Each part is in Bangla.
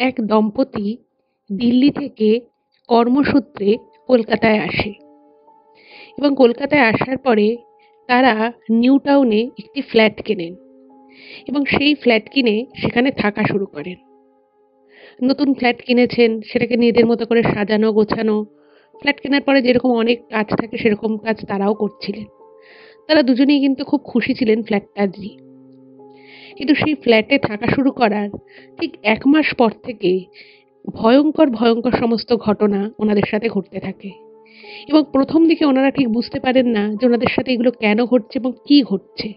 এক দম্পতি দিল্লি থেকে কর্মসূত্রে কলকাতায় আসে এবং কলকাতায় আসার পরে তারা নিউ টাউনে একটি ফ্ল্যাট কেনেন এবং সেই ফ্ল্যাট কিনে সেখানে থাকা শুরু করেন। নতুন ফ্ল্যাট কিনেছেন, সেটাকে নিজেদের মতো করে সাজানো গোছানো। ফ্ল্যাট কেনার পরে যেরকম অনেক কাজ থাকে সেরকম কাজ তারাও করছিলেন। তারা দুজনেই কিন্তু খুব খুশি ছিলেন ফ্ল্যাটটা নিয়ে। কিন্তু সেই ফ্ল্যাটে থাকা শুরু করার ঠিক ১ মাস পর থেকে ভয়ঙ্কর, ভয়ঙ্কর সমস্ত ঘটনা ওনাদের সাথে ঘটতে থাকে এবং ১ম দিকে ওনারা ঠিক বুঝতে পারেন না যে ওনাদের সাথে এগুলো কেন ঘটছে এবং কি ঘটছে।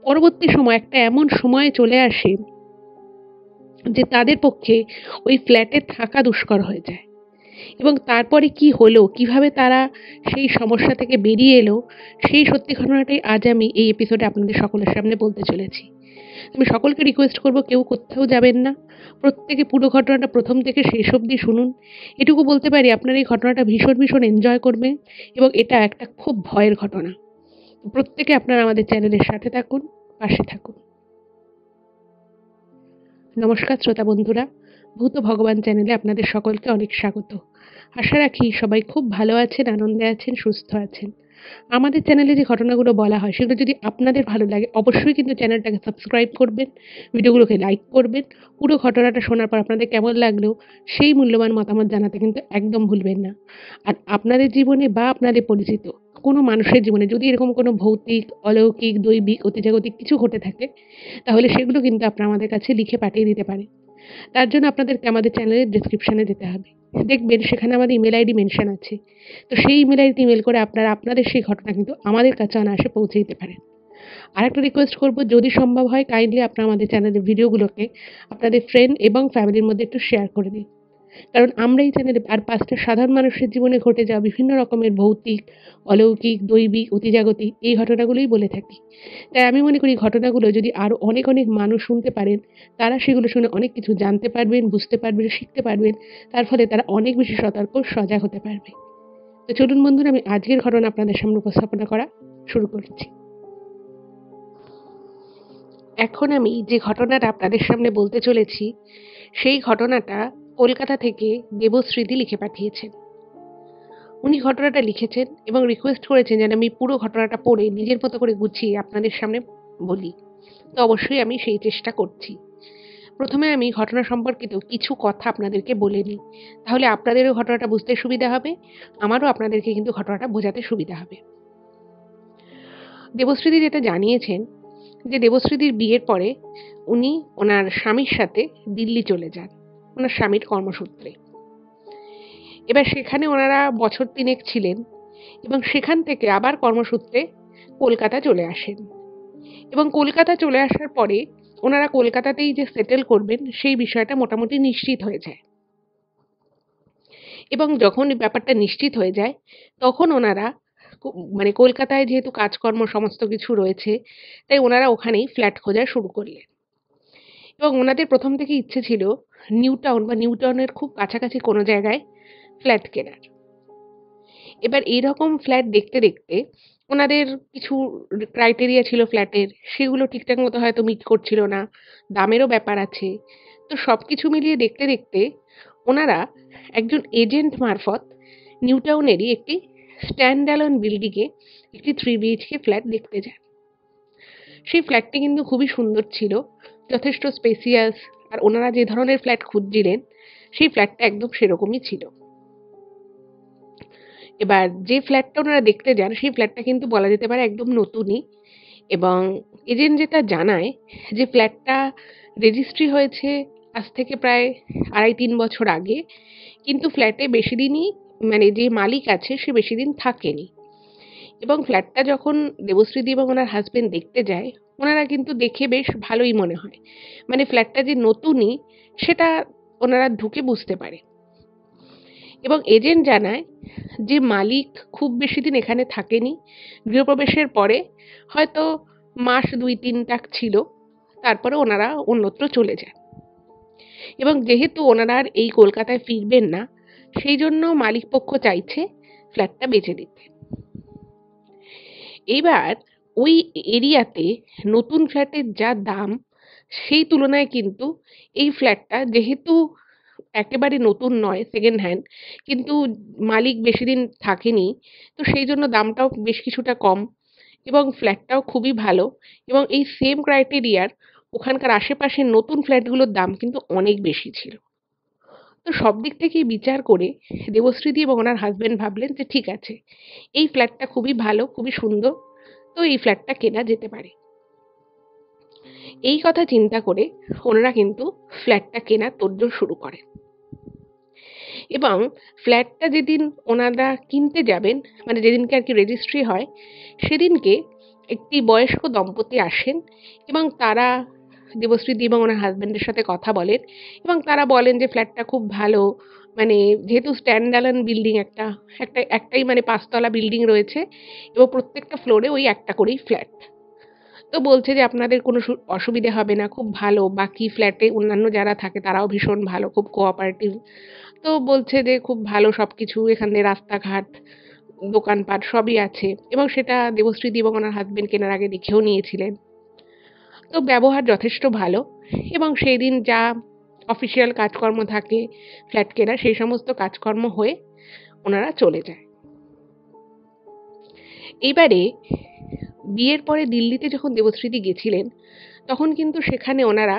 পরবর্তী সময় একটা এমন সময় চলে আসে যে তাদের পক্ষে ওই ফ্ল্যাটে থাকা দুষ্কর হয়ে যায় এবং তারপরে কি হলো, কিভাবে তারা সেই সমস্যা থেকে বেরিয়ে এলো, সেই সত্যি ঘটনাটাই আজ আমি এই এপিসোডে আপনাদের সকলের সামনে বলতে চলেছি। আমি সকলকে রিকোয়েস্ট করব কেউ কোথাও যাবেন না। প্রত্যেকে পুরো ঘটনাটা ১ম থেকে শেষ অবধি শুনুন। এটুকু বলতে পারি আপনারা এই ঘটনাটা ভীষণ, ভীষণ এনজয় করবেন এবং এটা একটা খুব ভয়ের ঘটনা। প্রত্যেকে আপনারা আমাদের চ্যানেলের সাথে থাকুন, পাশে থাকুন। নমস্কার শ্রোতা বন্ধুরা, ভূত ভগবান চ্যানেলে আপনাদের সকলকে অনেক স্বাগত। আশা রাখি সবাই খুব ভালো আছেন, আনন্দে আছেন, সুস্থ আছেন। আমাদের চ্যানেলে যে ঘটনাগুলো বলা হয় সেগুলো যদি আপনাদের ভালো লাগে অবশ্যই কিন্তু চ্যানেলটাকে সাবস্ক্রাইব করবেন, ভিডিওগুলোকে লাইক করবেন। পুরো ঘটনাটা শোনার পর আপনাদের কেমন লাগলো সেই মূল্যবান মতামত জানাতে কিন্তু একদম ভুলবেন না। আর আপনাদের জীবনে বা আপনাদের পরিচিত কোনো মানুষের জীবনে যদি এরকম কোনো ভৌতিক, অলৌকিক, দৈবিক, অতিজাগতিক কিছু ঘটে থাকে তাহলে সেগুলো কিন্তু আপনারা আমাদের কাছে লিখে পাঠিয়ে দিতে পারেন। তার জন্য আপনাদেরকে আমাদের চ্যানেলের ডেসক্রিপশনে যেতে হবে। দেখবেন সেখানে আমাদের ইমেল আইডি মেনশন আছে। তো সেই ইমেল আইডিতে ইমেল করে আপনারা আপনাদের সেই ঘটনা কিন্তু আমাদের কাছে অনায়াসে পৌঁছে দিতে পারেন। আরেকটা রিকোয়েস্ট করব, যদি সম্ভব হয় কাইন্ডলি আপনারা আমাদের চ্যানেলের ভিডিওগুলোকে আপনাদের ফ্রেন্ড এবং ফ্যামিলির মধ্যে একটু শেয়ার করে দিন। কারণ আমরা এই চ্যানেলে আর ৫টা সাধারণ মানুষের জীবনে ঘটে যাওয়া বিভিন্ন রকমের ভৌতিক, অলৌকিক, দৈবিক, অতিজাগতিক এই ঘটনাগুলোই বলে থাকি। তাই আমি মনে করি ঘটনাগুলো যদি আরো অনেক, অনেক মানুষ শুনতে পারেন, তারা সেগুলো শুনে অনেক কিছু জানতে পারবেন, বুঝতে পারবেন, শিখতে পারবেন। তার ফলে তারা অনেক বেশি সতর্ক, সজাগ হতে পারবে। তো চলুন বন্ধুরা, আমি আজকের ঘটনা আপনাদের সামনে উপস্থাপনা করা শুরু করছি। এখন আমি যে ঘটনাটা আপনাদের সামনে বলতে চলেছি সেই ঘটনাটা কলকাতা থেকে দেবশ্রীদি লিখে পাঠিয়েছেন। উনি ঘটনাটা লিখেছেন এবং রিকোয়েস্ট করেছেন যেন আমি পুরো ঘটনাটা পড়ে নিজের মতো করে গুছিয়ে আপনাদের সামনে বলি। তো অবশ্যই আমি সেই চেষ্টা করছি। প্রথমে আমি ঘটনা সম্পর্কিত কিছু কথা আপনাদেরকে বলে নিই। তাহলে আপনাদেরও ঘটনাটা বুঝতে সুবিধা হবে, আমারও আপনাদেরকে কিন্তু ঘটনাটা বোঝাতে সুবিধা হবে। দেবশ্রীদি যেটা জানিয়েছেন যে দেবশ্রীদির বিয়ের পরে উনি ওনার স্বামীর সাথে দিল্লি চলে যান, ওনার স্বামীর কর্মসূত্রে। এবার সেখানে ওনারা বছর ৩ ছিলেন এবং সেখান থেকে আবার কর্মসূত্রে কলকাতা চলে আসেন এবং কলকাতা চলে আসার পরে ওনারা কলকাতাতেই যে সেটেল করবেন সেই বিষয়টা মোটামুটি নিশ্চিত হয়ে যায় এবং যখন এই ব্যাপারটা নিশ্চিত হয়ে যায় তখন ওনারা মানে কলকাতায় যেহেতু কাজকর্ম সমস্ত কিছু রয়েছে তাই ওনারা ওখানেই ফ্ল্যাট খোঁজা শুরু করলেন এবং ওনাদের প্রথম থেকে ইচ্ছে ছিল নিউ টাউন বা নিউ টাউনের খুব কাছাকাছি কোনো জায়গায় ফ্ল্যাট কেনার। এবার এইরকম ফ্ল্যাট দেখতে দেখতে ওনাদের কিছু ক্রাইটেরিয়া ছিল ফ্ল্যাটের, সেগুলো ঠিকঠাক মতো হয়তো মিট করছিল না, দামেরও ব্যাপার আছে। তো সবকিছু মিলিয়ে দেখতে দেখতে ওনারা একজন এজেন্ট মারফত নিউ টাউনেরই একটি স্ট্যান্ড অ্যালোন বিল্ডিংয়ে একটি 3 বিএইচকে ফ্ল্যাট দেখতে যান। সেই ফ্ল্যাটটি কিন্তু খুবই সুন্দর ছিল, যথেষ্ট স্পেসিয়াস, আর ওনারা যে ধরনের ফ্ল্যাট খুঁজছিলেন সেই ফ্ল্যাটটা একদম সেরকমই ছিল। এবার যে ফ্ল্যাটটা ওনারা দেখতে যান সেই ফ্ল্যাটটা কিন্তু বলা যেতে পারে একদম নতুনই এবং এজেন্ট যেটা জানায় যে ফ্ল্যাটটা রেজিস্ট্রি হয়েছে আজ থেকে প্রায় ২.৫-৩ বছর আগে, কিন্তু ফ্ল্যাটে বেশি দিনই মানে যে মালিক আছে সে বেশি দিন থাকেনি এবং ফ্ল্যাটটা যখন দেবশ্রীদি এবং ওনার হাজবেন্ড দেখতে যায় ওনারা কিন্তু দেখে বেশ ভালোই মনে হয়, মানে ফ্ল্যাটটা যে নতুনই সেটা ওনারা ঢুকে বুঝতে পারে এবং এজেন্ট জানায় যে মালিক খুব বেশি দিন এখানে থাকেনি, গৃহপ্রবেশের পরে হয়তো মাস ২-৩ ছিল, তারপরে ওনারা অন্যত্র চলে যান এবং যেহেতু ওনারা আর এই কলকাতায় ফিরবেন না সেই জন্য মালিক পক্ষ চাইছে ফ্ল্যাটটা বেচে দিতে। এইবার ওই এরিয়াতে নতুন ফ্ল্যাটের যা দাম সেই তুলনায় কিন্তু এই ফ্ল্যাটটা যেহেতু একেবারে নতুন নয়, সেকেন্ড হ্যান্ড, কিন্তু মালিক বেশি দিন থাকেনি, তো সেই জন্য দামটাও বেশ কিছুটা কম এবং ফ্ল্যাটটাও খুবই ভালো এবং এই সেম ক্রাইটেরিয়ার ওখানকার আশেপাশের নতুন ফ্ল্যাটগুলোর দাম কিন্তু অনেক বেশি ছিল। তো সব দিক থেকেই বিচার করে দেবশ্রীদি এবং ওনার হাসব্যান্ড ভাবলেন যে ঠিক আছে, এই ফ্ল্যাটটা খুবই ভালো, খুবই সুন্দর, তো এই ফ্ল্যাটটা কেনা যেতে পারে। এই কথা চিন্তা করে ওনারা কিন্তু ফ্ল্যাটটা কেনার তোড়জোড় শুরু করেন এবং ফ্ল্যাটটা যেদিন ওনারা কিনতে যাবেন, মানে যেদিনকে আর কি রেজিস্ট্রি হয়, সেদিনকে একটি বয়স্ক দম্পতি আসেন এবং তারা দেবশ্রীদি এবং ওনার হাজব্যান্ডের সাথে কথা বলেন এবং তারা বলেন যে ফ্ল্যাটটা খুব ভালো, মানে যেহেতু স্ট্যান্ড অ্যালোন বিল্ডিং, একটাই মানে 5 তলা বিল্ডিং রয়েছে এবং প্রত্যেকটা ফ্লোরে ওই একটা করেই ফ্ল্যাট। তো বলছে যে আপনাদের কোনো অসুবিধে হবে না, খুব ভালো, বাকি ফ্ল্যাটে অন্যান্য যারা থাকে তারাও ভীষণ ভালো, খুব কোঅপারেটিভ। তো বলছে যে খুব ভালো সবকিছু, এখানে রাস্তাঘাট, দোকানপাট সবই আছে এবং সেটা দেবশ্রীদি এবং ওনার হাজবেন্ড কেনার আগে দেখেও নিয়েছিলেন। তো ব্যবহার যথেষ্ট ভালো এবং সেই দিন যা অফিসিয়াল কাজকর্ম থাকে ফ্ল্যাট কেনা, সেই সমস্ত কাজকর্ম হয়ে ওনারা চলে যায়। এইবারে বিয়ের পরে দিল্লিতে যখন দেবশ্রীদি গেছিলেন, তখন কিন্তু সেখানে ওনারা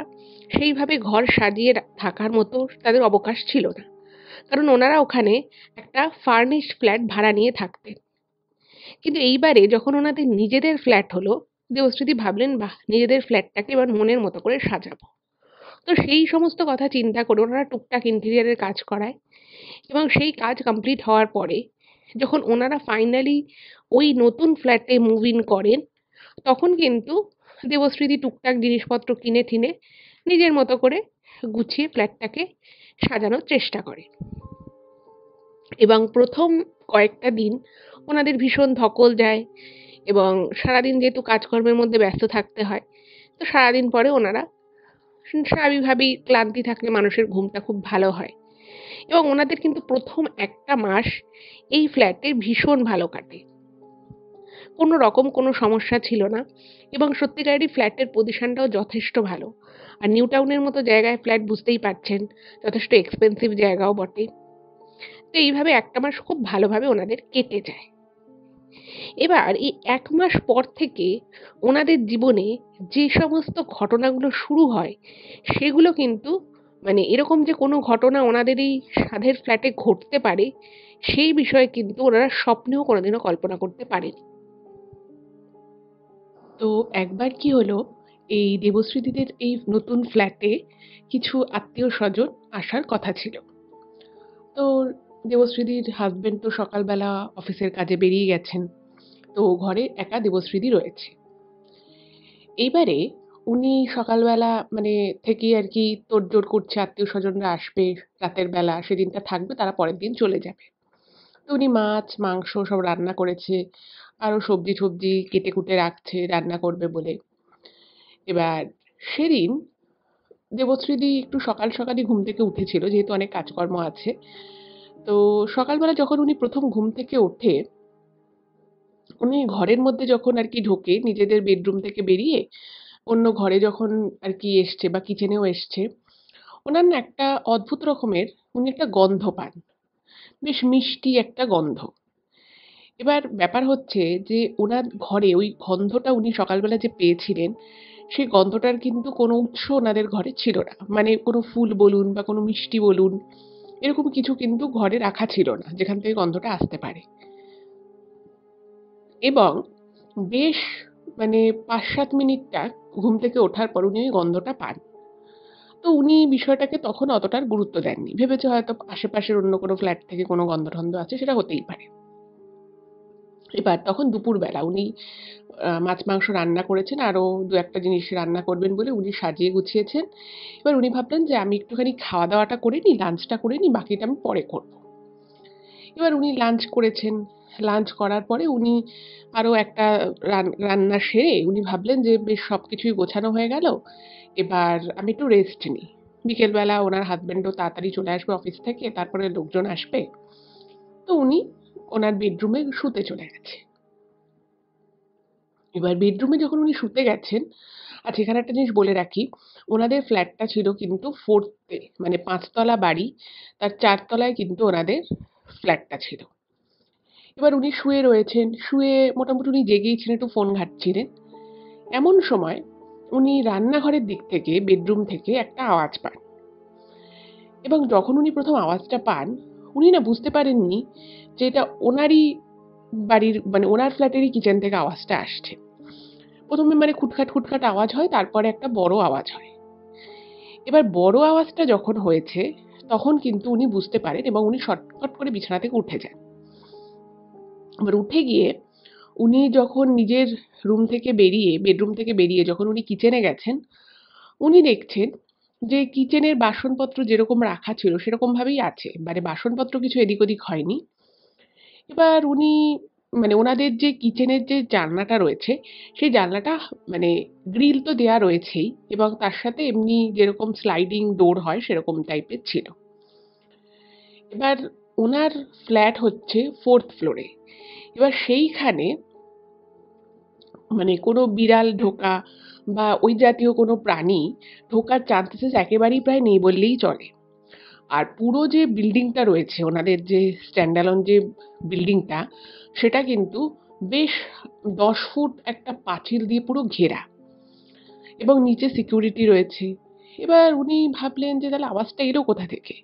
সেইভাবে ঘর সাজিয়ে থাকার মতো তাদের অবকাশ ছিল না, কারণ ওনারা ওখানে একটা ফার্নিশড ফ্ল্যাট ভাড়া নিয়ে থাকতেন। কিন্তু এইবারে যখন ওনাদের নিজেদের ফ্ল্যাট হলো, দেবশ্রীদি ভাবলেন বাহ, নিজেদের ফ্ল্যাটটাকে এবার মনের মতো করে সাজাবো। তো সেই সমস্ত কথা চিন্তা করে ওনারা টুকটাক ইন্টেরিয়ারের কাজ করায় এবং সেই কাজ কমপ্লিট হওয়ার পরে যখন ওনারা ফাইনালি ওই নতুন ফ্ল্যাটে মুভ ইন করেন, তখন কিন্তু দেবশ্রীদি টুকটাক জিনিসপত্র কিনে টিনে নিজের মতো করে গুছিয়ে ফ্ল্যাটটাকে সাজানোর চেষ্টা করে এবং প্রথম কয়েকটা দিন ওনাদের ভীষণ ধকল যায় এবং সারাদিন যেহেতু কাজকর্মের মধ্যে ব্যস্ত থাকতে হয়, তো সারাদিন পরে ওনারা স্বাভাবিকভাবেই ক্লান্তি থাকলে মানুষের ঘুমটা খুব ভালো হয় এবং ওনাদের কিন্তু প্রথম একটা মাস এই ফ্ল্যাটে ভীষণ ভালো কাটে, কোনো রকম কোনো সমস্যা ছিল না এবং সত্যিকারেরই ফ্ল্যাটের পজিশনটাও যথেষ্ট ভালো। আর নিউ টাউনের মতো জায়গায় ফ্ল্যাট, বুঝতেই পারছেন, যথেষ্ট এক্সপেন্সিভ জায়গাও বটে। তো এইভাবে একটা মাস খুব ভালোভাবে ওনাদের কেটে যায়। এবার এই ১ মাস পর থেকে ওনাদের জীবনে যে সমস্ত ঘটনাগুলো শুরু হয়, সেগুলো কিন্তু মানে এরকম যে কোনো ঘটনা ওনাদের এই সাধের ফ্ল্যাটে ঘটতে পারে, সেই বিষয়ে কিন্তু ওনারা স্বপ্নেও কোনোদিনও কল্পনা করতে পারেনি। তো একবার কি হলো, এই দেবশ্রীদিদের এই নতুন ফ্ল্যাটে কিছু আত্মীয়-স্বজন আসার কথা ছিল। তো দেবশ্রীদির হাসব্যান্ড তো সকালবেলা অফিসের কাজে বেরিয়ে গেছেন। তো ঘরে একা দেবশ্রীদি রয়েছে। এইবারে উনি সকালবেলা মানে থেকেই আর কি তোড়জোড় করছে, আত্মীয়-স্বজনরা আসবে রাতের বেলা, সেদিনটা থাকবে, তারা পরের দিন চলে যাবে। তো উনি মাছ, মাংস সব রান্না করেছে, আরো সবজি-টবজি কেটে-কুটে রাখছে রান্না করবে বলে। এবার সেদিন দেবশ্রীদি একটু সকালই ঘুম থেকে উঠেছিল, যেহেতু অনেক কাজকর্ম আছে। তো সকালবেলা যখন উনি ১ম ঘুম থেকে ওঠে, উনি ঘরের মধ্যে যখন আর কি ঢোকে, নিজেদের বেডরুম থেকে বেরিয়ে অন্য ঘরে যখন আর কি এসছে বা কিচেনেও এসছে, ওনার না একটা অদ্ভুত রকমের উনি একটা গন্ধ পান। বেশ মিষ্টি একটা গন্ধ। এবার ব্যাপার হচ্ছে যে উনার ঘরে ওই গন্ধটা উনি সকালবেলা যে পেয়েছিলেন, সেই গন্ধটার কিন্তু কোনো উৎস ওনাদের ঘরে ছিল না। মানে কোনো ফুল বলুন বা কোনো মিষ্টি বলুন, এরকম কিছু কিন্তু ঘরে রাখা ছিল না, যেখান থেকে গন্ধটা আসতে পারে। এবং বেশ মানে ৫-৭ মিনিটটা ঘুম থেকে ওঠার পর উনি ওই গন্ধটা পান। তো উনি বিষয়টাকে তখন অতটা আর গুরুত্ব দেননি। ভেবেছে হয়তো আশেপাশের অন্য কোনো ফ্ল্যাট থেকে কোনো গন্ধ-টন্ধ আছে, সেটা হতেই পারে। এবার তখন দুপুরবেলা উনি মাছ-মাংস রান্না করেছেন, আরো ২-১ টা জিনিস রান্না করবেন বলে উনি সাজিয়ে গুছিয়েছেন। এবার উনি ভাবলেন যে আমি একটুখানি খাওয়া-দাওয়াটা করে নিই, লাঞ্চটা করে নিই, বাকিটা আমি পরে করব। এবার উনি লাঞ্চ করেছেন। লাঞ্চ করার পরে উনি আরো একটা রান্না সেরে উনি ভাবলেন যে বেশ সবকিছুই গোছানো হয়ে গেল। এবার আমি একটু রেস্ট নিই। বিকেলবেলা ওনার হাসব্যান্ডও তাড়াতাড়ি চলে আসবে অফিস থেকে, তারপরে লোকজন আসবে। তো উনি ওনার বেডরুমে শুতে চলে গেছে। এবার বেডরুমে যখন উনি শুতে গেছেন, আচ্ছা, এখানে একটা জিনিস বলে রাখি, ওনাদের ফ্ল্যাটটা ছিল কিন্তু 4th-এ, মানে 5 তলা বাড়ি, তার 4 তলায় কিন্তু ওনাদের ফ্ল্যাটটা ছিল। এবার উনি শুয়ে রয়েছেন, শুয়ে মোটামুটি উনি জেগেই ছিলেন, একটু ফোন ঘাঁটছিলেন। এমন সময় উনি রান্নাঘরের দিক থেকে, বেডরুম থেকে একটা আওয়াজ পান, এবং যখন উনি প্রথম আওয়াজটা পান, উনি না বুঝতে পারেননি যে এটা ওনারই বাড়ির, মানে ওনার ফ্ল্যাটেরই কিচেন থেকে আওয়াজটা আসছে। প্রথমে মানে খুটখাট খুটখাট আওয়াজ হয়, তারপরে একটা বড় আওয়াজ হয়। এবার বড় আওয়াজটা যখন হয়েছে, তখন কিন্তু উনি বুঝতে পারেন এবং উনি শটফট করে বিছানা থেকে উঠে যান। এবার উঠে গিয়ে উনি যখন নিজের বেডরুম থেকে বেরিয়ে যখন উনি কিচেনে গেছেন, উনি দেখছেন যে কিচেনের বাসনপত্র যেরকম রাখা ছিল সেরকম ভাবেই আছে, মানে বাসনপত্র কিছু এদিক ওদিক হয়নি। এবার উনি, মানে ওনাদের যে কিচেনের যে জানলাটা রয়েছে, সেই জানলাটা মানে গ্রিল তো দেয়া রয়েছেই, এবং তার সাথে এমনি যেরকম স্লাইডিং ডোর হয় সেরকম টাইপের ছিল। এবার ওনার ফ্ল্যাট হচ্ছে 4th ফ্লোরে। এবার সেইখানে মানে কোনো বিড়াল ঢোকা বা ওই জাতীয় কোনো প্রাণী ঢোকার চান্সেস একেবারেই প্রায় নেই বললেই চলে। আর পুরো যে বিল্ডিংটা রয়েছে, ওনাদের যে স্ট্যান্ডালোন যে বিল্ডিংটা, সেটা কিন্তু বেশ 10 ফুট একটা পাঁচিল দিয়ে পুরো ঘেরা, এবং নিচে সিকিউরিটি রয়েছে। এবার উনি ভাবলেন যে তাহলে আওয়াজটা এলো কোথা থেকে।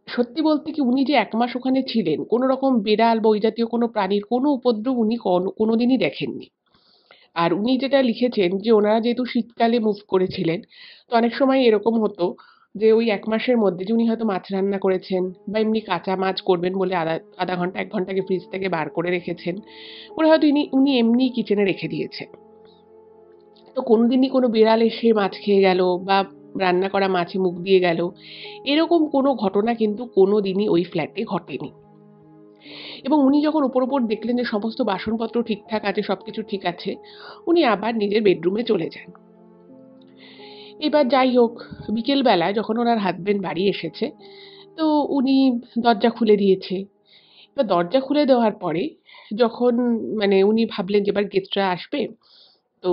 সত্যি বলতে কি, উনি যে 1 মাস ওখানে ছিলেন, কোনো রকম বেড়াল বা ওই জাতীয় কোনো প্রাণীর কোনো উপদ্রব উনি কোনোদিনই দেখেননি। আর উনি যেটা লিখেছেন যে ওনারা যেহেতু শীতকালে মুভ করেছিলেন, তো অনেক সময় এরকম হতো যে ওই 1 মাসের মধ্যে যে উনি হয়তো মাছ রান্না করেছেন বা এমনি কাঁচা মাছ করবেন বলে আধা ঘন্টা 1 ঘন্টা আগে ফ্রিজ থেকে বার করে রেখেছেন, করে হয়তো উনি এমনি কিচেনে রেখে দিয়েছেন। তো কোনোদিনই কোনো বিড়াল এসে মাছ খেয়ে গেল বা রান্না করা মাছে মুখ দিয়ে গেল, এরকম কোনো ঘটনা কিন্তু কোনোদিনই ওই ফ্ল্যাটে ঘটেনি। এবং উনি যখন ওপর দেখলেন যে সমস্ত বাসনপত্র ঠিকঠাক আছে, সবকিছু ঠিক আছে, উনি আবার নিজের বেডরুমে চলে যান। এবার যাই হোক, বিকেল বেলায় যখন ওনার হাজবেন্ড বাড়ি এসেছে, তো উনি দরজা খুলে দিয়েছে। এবার দরজা খুলে দেওয়ার পরে যখন, মানে উনি ভাবলেন যে এবার গেস্টরা আসবে, তো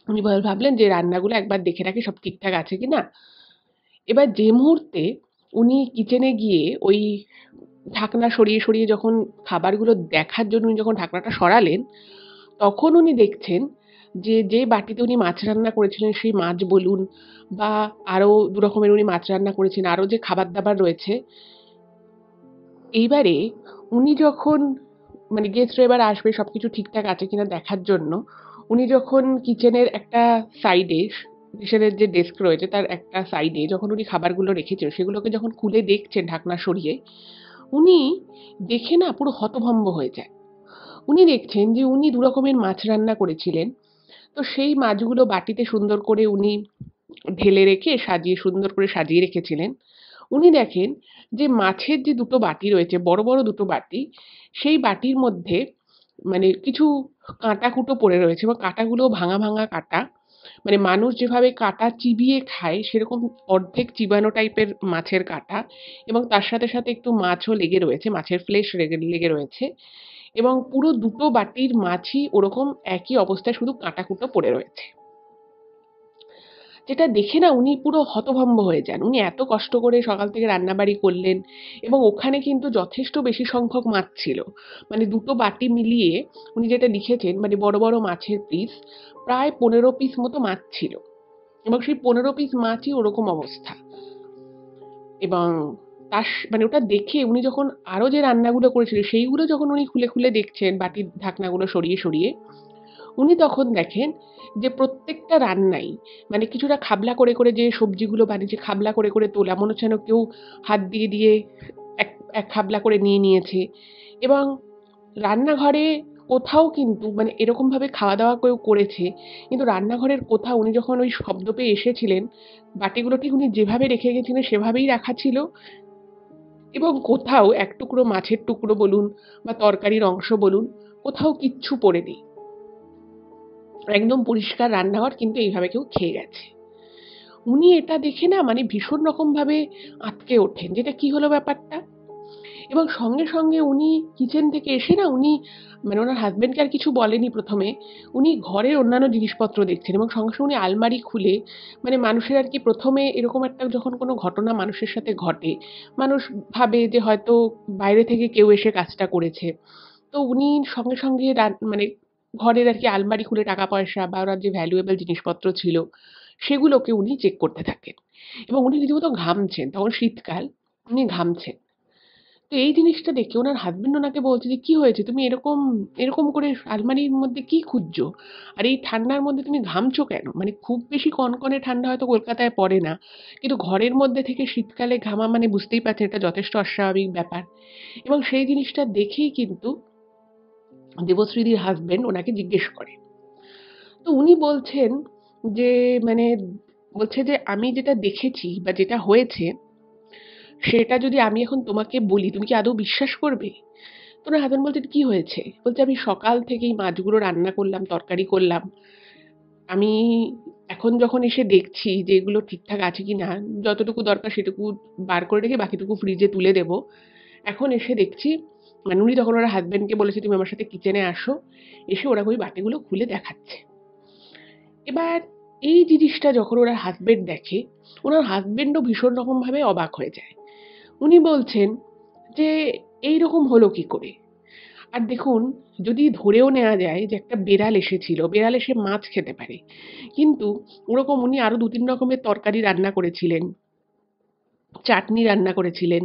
উনি ভাবলেন যে রান্নাগুলো একবার দেখে রাখি সব ঠিকঠাক আছে কিনা। এবার যে মুহূর্তে উনি কিচেনে গিয়ে ওই ঢাকনা সরিয়ে যখন খাবারগুলো দেখার জন্য উনি যখন ঢাকনাটা সরালেন, তখন উনি দেখছেন যে বাটিতে উনি মাছ রান্না করেছিলেন, সেই মাছ বলুন বা আরো 2 রকমের উনি মাছ রান্না করেছেন, আরো যে খাবার-দাবার রয়েছে, এইবারে উনি যখন, মানে গেস্টরা এবার আসবে সবকিছু ঠিকঠাক আছে কিনা দেখার জন্য, উনি যখন কিচেনের একটা সাইডে, কিচেনের যে ডেস্ক রয়েছে তার একটা সাইডে যখন উনি খাবারগুলো রেখেছেন, সেগুলোকে যখন খুলে দেখছেন ঢাকনা সরিয়ে, উনি দেখে না পুরো হতভম্ব হয়ে যায়। উনি দেখছেন যে উনি 2 রকমের মাছ রান্না করেছিলেন। তো সেই মাছগুলো বাটিতে সুন্দর করে উনি ঢেলে রেখে সুন্দর করে সাজিয়ে রেখেছিলেন। উনি দেখেন যে মাছের যে 2টো বাটি রয়েছে, বড় 2টো বাটি, সেই বাটির মধ্যে মানে কিছু কাঁটাকুটো পড়ে রয়েছে, এবং কাঁটাগুলো ভাঙা কাঁটা। মানে মানুষ যেভাবে কাঁটা চিবিয়ে খায় সেরকম অর্ধেক চিবানো টাইপের মাছের কাঁটা, এবং তার সাথে একটু মাছও লেগে রয়েছে, মাছের ফ্লেশ লেগে রয়েছে, এবং পুরো 2টো বাটির মাছই ওরকম একই অবস্থায় শুধু কাঁটাকুটো পড়ে রয়েছে। যেটা দেখে না উনি পুরো হতভম্ব হয়ে যান। উনি এত কষ্ট করে সকাল থেকে রান্নাবাড়ি করলেন, এবং ওখানে কিন্তু যথেষ্ট বেশি সংখ্যক মাছ ছিল। মানে 2টো বাটি মিলিয়ে উনি যেটা লিখেছেন, মানে বড় মাছের পিস প্রায় 15 পিস মতো মাছ ছিল, এবং সেই 15 পিস মাছই ওরকম অবস্থা। এবং মানে ওটা দেখে উনি যখন আরো যে রান্নাগুলো করেছিলেন সেইগুলো যখন উনি খুলে দেখছেন বাটির ঢাকনাগুলো সরিয়ে, উনি তখন দেখেন যে প্রত্যেকটা রান্নাই, মানে কিছুটা খাবলা করে যে সবজিগুলো বানিয়েছে, খাবলা করে তোলা, মনে হচ্ছে যেন কেউ হাত দিয়ে এক এক খাবলা করে নিয়েছে। এবং রান্নাঘরে কোথাও কিন্তু, মানে এরকমভাবে খাওয়া-দাওয়া কেউ করেছে, কিন্তু রান্নাঘরের কোথাও উনি যখন ওই শব্দ পেয়ে এসেছিলেন, বাটিগুলো ঠিক উনি যেভাবে রেখে গেছিলেন সেভাবেই রাখা ছিল, এবং কোথাও এক টুকরো মাছের টুকরো বলুন বা তরকারির অংশ বলুন, কোথাও কিচ্ছু পড়ে নেই। একদম পরিষ্কার রান্নাঘর, কিন্তু এইভাবে কেউ খেয়ে গেছে। উনি এটা দেখে না মানে ভীষণ রকমভাবে আঁতকে ওঠেন, যেটা কি হলো ব্যাপারটা? এবং সঙ্গে সঙ্গে উনি কিচেন থেকে এসে না উনি মানে ওনার হাজবেন্ডকে আর কিছু বলেনি প্রথমে, উনি ঘরের অন্যান্য জিনিসপত্র দেখছেন এবং সঙ্গে সঙ্গে উনি আলমারি খুলে মানে মানুষের আর কি প্রথমে এরকম একটা যখন কোনো ঘটনা মানুষের সাথে ঘটে মানুষ ভাবে যে হয়তো বাইরে থেকে কেউ এসে কাজটা করেছে। তো উনি সঙ্গে সঙ্গে মানে ঘরের আর কি আলমারি খুলে টাকা পয়সা বা ওনার যে ভ্যালুয়েবল জিনিসপত্র ছিল সেগুলোকে উনি চেক করতে থাকেন এবং উনি রীতিমতো ঘামছেন, তখন শীতকাল, উনি ঘামছেন। তো এই জিনিসটা দেখে ওনার হাসবেন্ড ওনাকে বলছে যে, "কি হয়েছে? তুমি এরকম এরকম করে আলমারির মধ্যে কি খুঁজছো? আর এই ঠান্ডার মধ্যে তুমি ঘামছো কেন?" মানে খুব বেশি কনকনে ঠান্ডা হয়তো কলকাতায় পড়ে না। কিন্তু ঘরের মধ্যে থেকে শীতকালে ঘামা মানে বুঝতেই পারছেন এটা যথেষ্ট অস্বাভাবিক ব্যাপার। এবং সেই জিনিসটা দেখেই কিন্তু দেবশ্রীদির হাসবেন্ড ওনাকে জিজ্ঞেস করে। তো উনি বলছেন যে মানে বলছে যে, "আমি যেটা দেখেছি বা যেটা হয়েছে সেটা যদি আমি এখন তোমাকে বলি, তুমি কি আদৌ বিশ্বাস করবে?" তো ওনার হাসব্যান্ড বলছে, "কি হয়েছে?" বলছে, "আমি সকাল থেকেই মাছগুলো রান্না করলাম, তরকারি করলাম। আমি এখন যখন এসে দেখছি যে এগুলো ঠিকঠাক আছে কিনা, যতটুকু দরকার সেটুকু বার করে রেখে বাকিটুকু ফ্রিজে তুলে দেবো। এখন এসে দেখছি" মানে উনি তখন ওনার হাসব্যান্ডকে বলেছে, "তুমি আমার সাথে কিচেনে আসো।" এসে ওরা ওই বাটিগুলো খুলে দেখাচ্ছে। এবার এই জিনিসটা যখন ওনার হাসব্যান্ড দেখে, ওনার হাসব্যান্ডও ভীষণ রকমভাবে অবাক হয়ে যায়। উনি বলছেন যে, "এইরকম হলো কি করে?" আর দেখুন, যদি ধরেও নেওয়া যায় যে একটা বেড়াল এসেছিল, বেড়াল এসে মাছ খেতে পারে। কিন্তু ওরকম উনি আরো ২-৩ রকমের তরকারি রান্না করেছিলেন, চাটনি রান্না করেছিলেন।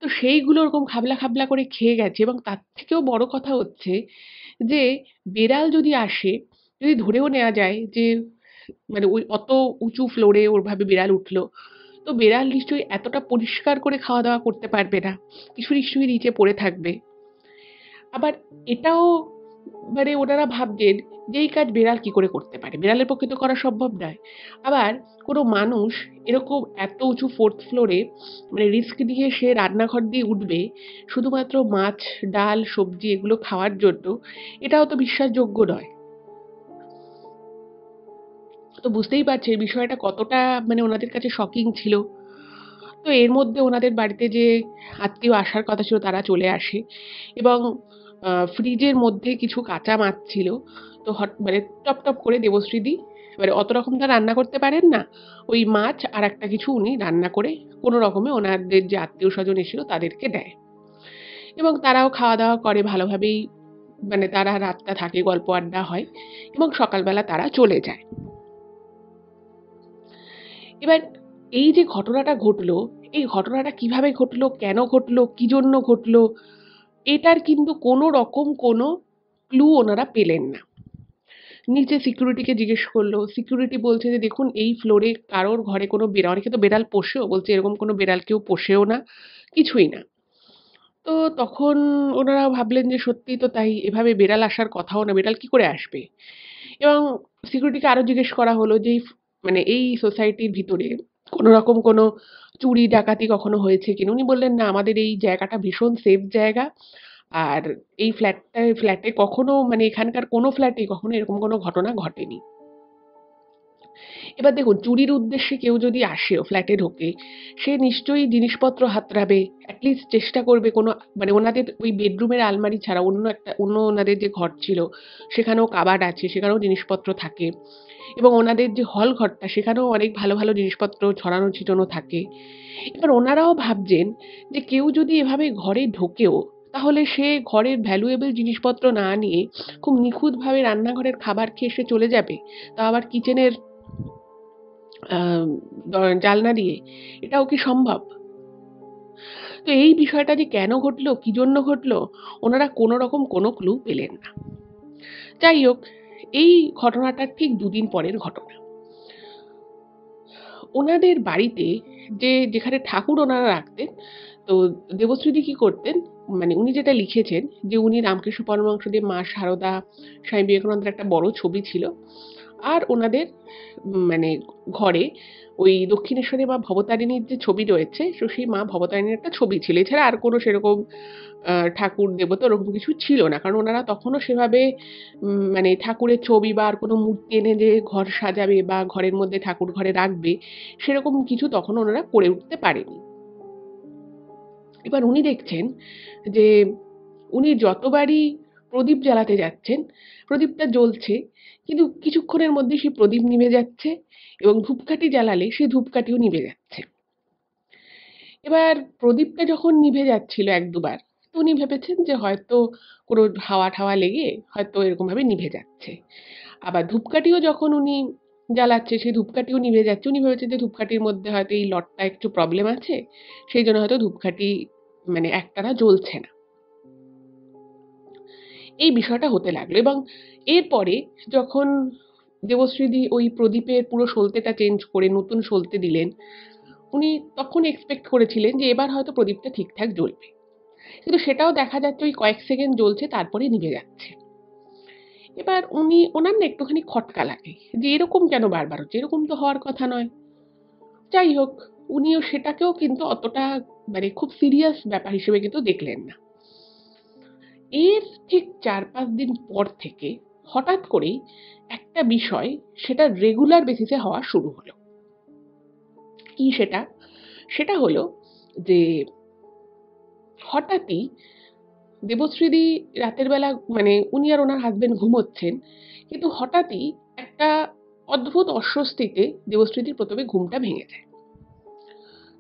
তো সেইগুলো ওরকম খাবলা, খাবলা করে খেয়ে গেছে এবং তার থেকেও বড় কথা হচ্ছে যে বেড়াল যদি আসে, যদি ধরেও নেওয়া যায় যে মানে ওই অত উঁচু ফ্লোরে ওরভাবে বিড়াল উঠলো। তো বেড়াল নিশ্চয়ই এতটা পরিষ্কার করে খাওয়া-দাওয়া করতে পারবে না। কিছু নিশ্চয়ই নিচে পড়ে থাকবে। আবার এটাও মানে ওনারা ভাবছেন যে এই কাজ বেড়াল কি করে করতে পারে? বেড়ালের পক্ষে তো করা সম্ভব নয়। আবার কোনো মানুষ এরকম এত উঁচু 4th ফ্লোরে মানে রিস্ক নিয়ে সে রান্নাঘর দিয়ে উঠবে শুধুমাত্র মাছ, ডাল, সবজি এগুলো খাওয়ার জন্য, এটাও তো বিশ্বাসযোগ্য নয়। তো বুঝতেই পারছেন বিষয়টা কতটা মানে ওনাদের কাছে শকিং ছিল। তো এর মধ্যে ওনাদের বাড়িতে যে আত্মীয় আসার কথা ছিল তারা চলে আসে এবং ফ্রিজের মধ্যে কিছু কাঁচা মাছ ছিল। তো মানে টপ টপ করে দেবশ্রীদি এবারে অত রকম তো রান্না করতে পারেন না। ওই মাছ আর একটা কিছু উনি রান্না করে কোনো রকমে ওনাদের যে আত্মীয়-স্বজন এসেছিল তাদেরকে দেয়। এবং তারাও খাওয়া-দাওয়া করে ভালোভাবেই মানে তারা রাতটা থাকে, গল্প আড্ডা হয় এবং সকালবেলা তারা চলে যায়। এবার এই যে ঘটনাটা ঘটলো, এই ঘটনাটা কিভাবে ঘটলো, কেন ঘটলো, কি জন্য ঘটলো, এটার কিন্তু কোনো রকম কোনো ক্লু ওনারা পেলেন না। নিচে সিকিউরিটিকে জিজ্ঞেস করলো। সিকিউরিটি বলছে যে, "দেখুন এই ফ্লোরে কারোর ঘরে কোনো অনেকে তো বেড়াল পোষেও।" বলছে, "এরকম কোনো বেড়াল কেউ পোষেও না, কিছুই না।" তো তখন ওনারা ভাবলেন যে সত্যিই তো তাই। এভাবে বেড়াল আসার কথাও না, বেড়াল কি করে আসবে? এবং সিকিউরিটিকে আরো জিজ্ঞেস করা হলো যে, মানে এই সোসাইটির ভিতরে কোনো রকম কোনো চুরি ডাকাতি কখনো হয়েছে কিনা? উনি বললেন, "না, আমাদের এই জায়গাটা ভীষণ সেফ জায়গা। আর এই ফ্ল্যাটে কখনো মানে এখানকার কোনো ফ্ল্যাটেই কখনো এরকম কোনো ঘটনা ঘটেনি।" এবার দেখুন চুরির উদ্দেশ্যে কেউ যদি আসেও ফ্ল্যাটে ঢোকে, সে নিশ্চয়ই জিনিসপত্র হাতড়াবে। এটলিস্ট চেষ্টা করবে কোনো মানে ওনাদের ওই বেডরুমের আলমারি ছাড়া অন্য ওনাদের যে ঘর ছিল, সেখানেও কাবার্ড আছে, সেখানেও জিনিসপত্র থাকে এবং ওনাদের যে হল ঘরটা সেখানেও অনেক ভালো, ভালো জিনিসপত্র ছড়ানো ছিটানো থাকে। এবার ওনারাও ভাবছেন যে কেউ যদি এভাবে ঘরে ঢোকেও, তাহলে সে ঘরের ভ্যালুয়েবল জিনিসপত্র না নিয়ে খুব নিখুঁতভাবে রান্নাঘরের খাবার খেয়ে সে চলে যাবে। তাও আবার কিচেনের আ জানলা দিয়ে। এটাও কি সম্ভব? তো এই বিষয়টা যে কেন ঘটলো, কি জন্য ঘটলো, ওনারা কোনো রকম কোনো ক্লু পেলেন না। যাই হোক, এই ঘটনাটার ঠিক ২ দিন পরের ঘটনা। ওনাদের বাড়িতে যেখানে ঠাকুর ওনারা রাখতেন, তো দেবশ্রীদি কি করতেন, মানে উনি যেটা লিখেছেন যে উনি রামকৃষ্ণ পরমহংসদেব, মা সারদা, স্বামী বিবেকানন্দের একটা বড় ছবি ছিল। আর ওনাদের মানে ঘরে ওই দক্ষিণেশ্বরে মা ভবতারিণীর যে ছবি রয়েছে, তো সেই মা ভবতারিণীর একটা ছবি ছিল। এছাড়া আর কোনো সেরকম ঠাকুর দেবতা ওরকম কিছু ছিল না। কারণ ওনারা তখনও সেভাবে মানে ঠাকুরের ছবি বা আর কোনো মূর্তি এনে যে ঘর সাজাবে বা ঘরের মধ্যে ঠাকুর ঘরে রাখবে, সেরকম কিছু তখন ওনারা করে উঠতে পারেনি। এবার উনি দেখছেন যে উনি যতবারই প্রদীপ জ্বালাতে যাচ্ছেন, প্রদীপটা জ্বলছে, কিন্তু কিছুক্ষণের মধ্যে সেই প্রদীপ নিভে যাচ্ছে এবং ধূপকাঠি জ্বালালে সেই ধূপকাঠিও নিভে যাচ্ছে। এবার প্রদীপটা যখন নিভে যাচ্ছিল ১-২ বার, তো উনি ভেবেছেন যে হয়তো কোনো হাওয়া-টাওয়া লেগে হয়তো এরকমভাবে নিভে যাচ্ছে। আবার ধূপকাঠিও যখন উনি জ্বালাচ্ছে, সেই ধূপকাঠিও নিভে যাচ্ছে। উনি ভেবেছেন যে ধূপকাঠির মধ্যে হয়তো এই লটটা একটু প্রবলেম আছে, সেইজন্য হয়তো ধূপকাঠি মানে একটানা জ্বলছে না। এই বিষয়টা হতে লাগলো এবং এরপরে যখন দেবশ্রীদি ওই প্রদীপের পুরো সলতেটা চেঞ্জ করে নতুন সলতে দিলেন, উনি তখন এক্সপেক্ট করেছিলেন যে এবার হয়তো প্রদীপটা ঠিকঠাক জ্বলবে। কিন্তু সেটাও দেখা যাচ্ছে ওই কয়েক সেকেন্ড জ্বলছে, তারপরেই নিভে যাচ্ছে। এবার ওনার না একটুখানি খটকা লাগে যে এরকম কেন বারবার হচ্ছে? এরকম তো হওয়ার কথা নয়। যাই হোক, উনিও সেটাকেও কিন্তু অতটা মানে খুব সিরিয়াস ব্যাপার হিসেবে কিন্তু দেখলেন না। এর ঠিক ৪-৫ দিন পর থেকে হঠাৎ করেই একটা বিষয়, সেটা রেগুলার বেসিসে হওয়া শুরু হলো। কি সেটা? সেটা হলো যে হঠাৎই দেবশ্রীদি রাতের বেলা মানে উনি আর ওনার হাসব্যান্ড ঘুমোচ্ছেন, কিন্তু হঠাৎই একটা অদ্ভুত অস্বস্তিতে দেবশ্রীদির ১ম এ ঘুমটা ভেঙে যায়।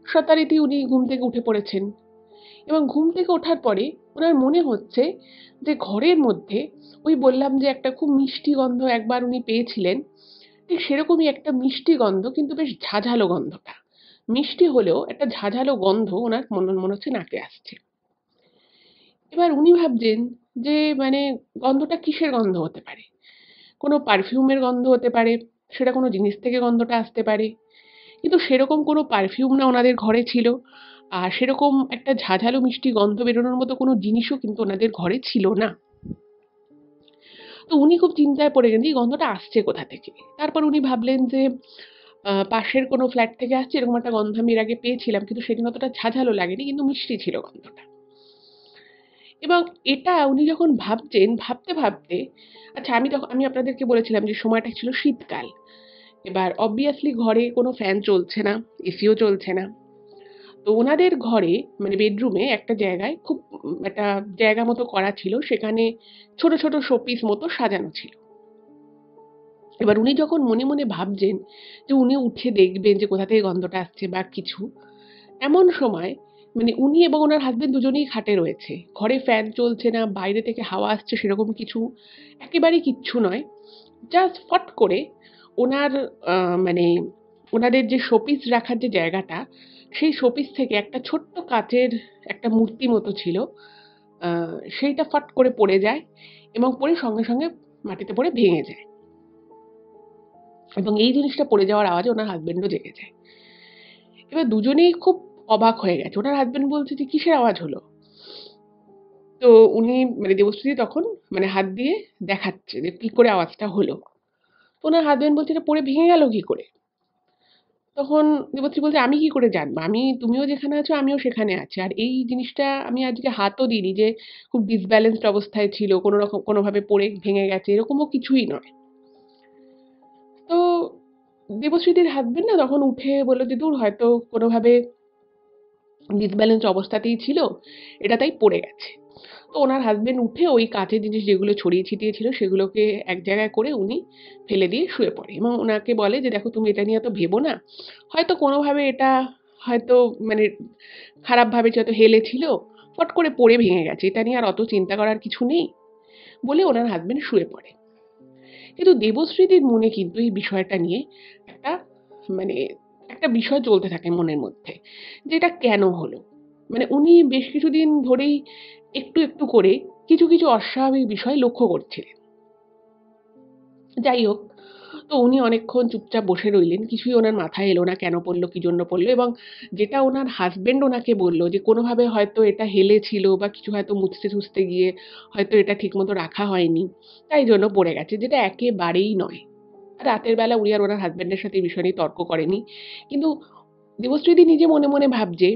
যথারীতি উনি ঘুম থেকে উঠে পড়েছেন এবং ঘুম থেকে ওঠার পরে ওনার মনে হচ্ছে যে ঘরের মধ্যে ওই বললাম যে একটা খুব মিষ্টি গন্ধ একবার উনি পেয়েছিলেন, ঠিক সেরকমই একটা মিষ্টি গন্ধ, কিন্তু বেশ ঝাঁঝালো গন্ধটা। মিষ্টি হলেও একটা ঝাঁঝালো গন্ধ ওনার মনে হচ্ছে নাকে আসছে। এবার উনি ভাবছেন যে মানে গন্ধটা কিসের গন্ধ হতে পারে? কোনো পারফিউমের গন্ধ হতে পারে, সেটা কোনো জিনিস থেকে গন্ধটা আসতে পারে। কিন্তু সেরকম কোনো পারফিউম না ওনাদের ঘরে ছিল। আর সেরকম একটা ঝাঁঝালো মিষ্টি গন্ধ বেরোনোর মতো কোনো জিনিসও কিন্তু ওনাদের ঘরে ছিল না। তো উনি খুব চিন্তায় পড়ে গেলেন, এই গন্ধটা আসছে কোথা থেকে? তারপর উনি ভাবলেন যে পাশের কোনো ফ্ল্যাট থেকে আসছে, এরকম একটা গন্ধ আমি এর আগে পেয়েছিলাম। কিন্তু সেদিন অতটা ঝাঁঝালো লাগেনি, কিন্তু মিষ্টি ছিল গন্ধটা। এবং এটা উনি যখন ভাবছেন, ভাবতে আচ্ছা আমি আপনাদেরকে বলেছিলাম যে সময়টা ছিল শীতকাল। এবার obviously ঘরে কোনো ফ্যান চলছে না, এসিও চলছে না। তো ওনাদের ঘরে মানে বেডরুমে একটা জায়গায় খুব একটা জায়গা মতো করা ছিল, সেখানে ছোট ছোট শোপিস মতো সাজানো ছিল। এবার উনি যখন মনে মনে ভাবছেন যে উনি উঠে দেখবেন যে কোথা থেকে গন্ধটা আসছে বা কিছু, এমন সময় মানে উনি এবং ওনার হাজবেন্ড দুজনেই খাটে রয়েছে, ঘরে ফ্যান চলছে না, বাইরে থেকে হাওয়া আসছে সেরকম কিছু একেবারেই কিচ্ছু নয়। জাস্ট ফট করে ওনার মানে ওনাদের যে শোপিস রাখার যে জায়গাটা, সেই শোপিস থেকে একটা ছোট্ট কাচের একটা মূর্তি মতো ছিল, সেইটা ফট করে পড়ে যায় এবং পড়ে সঙ্গে সঙ্গে মাটিতে পড়ে ভেঙে যায়। এবং এই জিনিসটা পড়ে যাওয়ার আওয়াজে ওনার হাজবেন্ডও জেগে যায়। এবার দুজনেই খুব অবাক হয়ে গেছে। ওনার হাজবেন্ড বলছে যে কিসের আওয়াজ হলো? তো উনি মানে দেবশ্রী তখন মানে হাত দিয়ে দেখাচ্ছে যে কি করে আওয়াজটা হলো। তো ওনার হাজবেন্ড বলছে এটা পড়ে ভেঙে গেল কি করে? তখন দেবশ্রী বলছে, "আমি কি করে জানবো? তুমিও যেখানে আছো আমিও সেখানে আছি। আর এই জিনিসটা আমি আজকে হাতও দিইনি যে খুব ডিসব্যালেন্সড অবস্থায় ছিল, কোনোভাবে পড়ে ভেঙে গেছে, এরকমও কিছুই নয়।" তো দেবশ্রীদির হাসবেন্ড না তখন উঠে বলল যে, "দূর হয়তো কোনোভাবে ডিসব্যালেন্সড অবস্থাতেই ছিল, এটা তাই পড়ে গেছে।" তো ওনার হাসবেন্ড উঠে ওই কাঁচের জিনিস যেগুলো ছড়িয়ে ছিটিয়ে ছিল সেগুলোকে এক জায়গায় করে উনি ফেলে দিয়ে শুয়ে পড়ে এবং ওনাকে বলে যে, "দেখো তুমি এটা নিয়ে এত ভেবো না। হয়তো কোনোভাবে এটা হয়তো মানে খারাপভাবে হয়তো হেলেছিল, ফট করে পড়ে ভেঙে গেছে। এটা নিয়ে আর অত চিন্তা করার কিছু নেই।" বলে ওনার হাসবেন্ড শুয়ে পড়ে। কিন্তু দেবশ্রীদির মনে কিন্তু এই বিষয়টা নিয়ে একটা মানে একটা বিষয় চলতে থাকে মনের মধ্যে, যে এটা কেন হলো? মানে উনি বেশ কিছুদিন ধরেই একটু করে কিছু অস্বাভাবিক বিষয় লক্ষ্য করছিলেন। যাই হোক, তো উনি অনেকক্ষণ চুপচাপ বসে রইলেন। কিছুই ওনার মাথায় এলো না কেন পড়ল, কি জন্য পড়ল, এবং যেটা ওনার হাসব্যান্ড ওনাকে বলল যে কোনোভাবে হয়তো এটা হেলেছিল বা কিছু হয়তো মুছতে গিয়ে হয়তো এটা ঠিকমতো রাখা হয়নি, তাই জন্য পড়ে গেছে, যেটা একেবারেই নয়। রাতের বেলা উনি আর ওনার হাসব্যান্ডের সাথে এই বিষয় নিয়ে তর্ক করেনি। কিন্তু দেবশ্রীদি নিজে মনে ভাবছে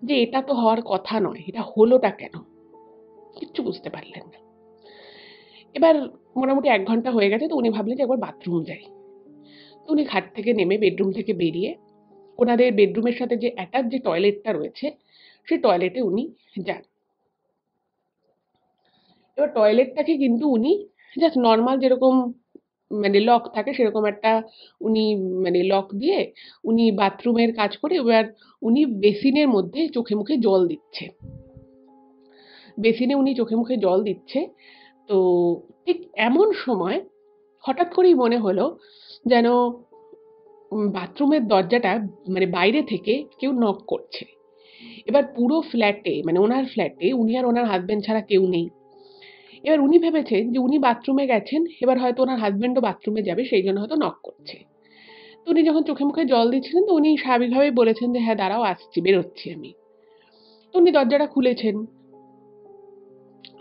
যে এটা তো হওয়ার কথা নয়, এটা হলোটা কেন? কিচ্ছু বুঝতে পারলেন না। এবার মোটামুটি ১ ঘন্টা হয়ে গেছে, তো উনি ভাবলেন যে একবার বাথরুম যাই। তো উনি খাট থেকে নেমে বেডরুম থেকে বেরিয়ে ওনাদের বেডরুমের সাথে যে অ্যাটাচ যে টয়লেটটা রয়েছে, সে টয়লেটে উনি যান। এবার টয়লেটটাকে কিন্তু উনি জাস্ট নর্মাল যেরকম মানে লক থাকে সেরকম একটা উনি মানে লক দিয়ে উনি বাথরুমের কাজ করে এবার উনি বেসিনের মধ্যে চোখে মুখে জল দিচ্ছে। বেসিনে উনি চোখে মুখে জল দিচ্ছে। তো ঠিক এমন সময় হঠাৎ করেই মনে হলো যেন বাথরুমের দরজাটা মানে বাইরে থেকে কেউ নক করছে। এবার পুরো ফ্ল্যাটে মানে ওনার ফ্ল্যাটে উনি আর ওনার হাসব্যান্ড ছাড়া কেউ নেই। এবার উনি ভেবেছেন যে উনি বাথরুমে গেছেন, এবার হয়তো ওনার হাসব্যান্ডও বাথরুমে যাবে সেই জন্য হয়তো নক করছে। তো উনি যখন চোখে মুখে জল দিচ্ছিলেন তো উনি স্বাভাবিকভাবেই বলেছেন যে হ্যাঁ দাঁড়াও আসছি, বেরোচ্ছি আমি। তো উনি দরজাটা খুলেছেন।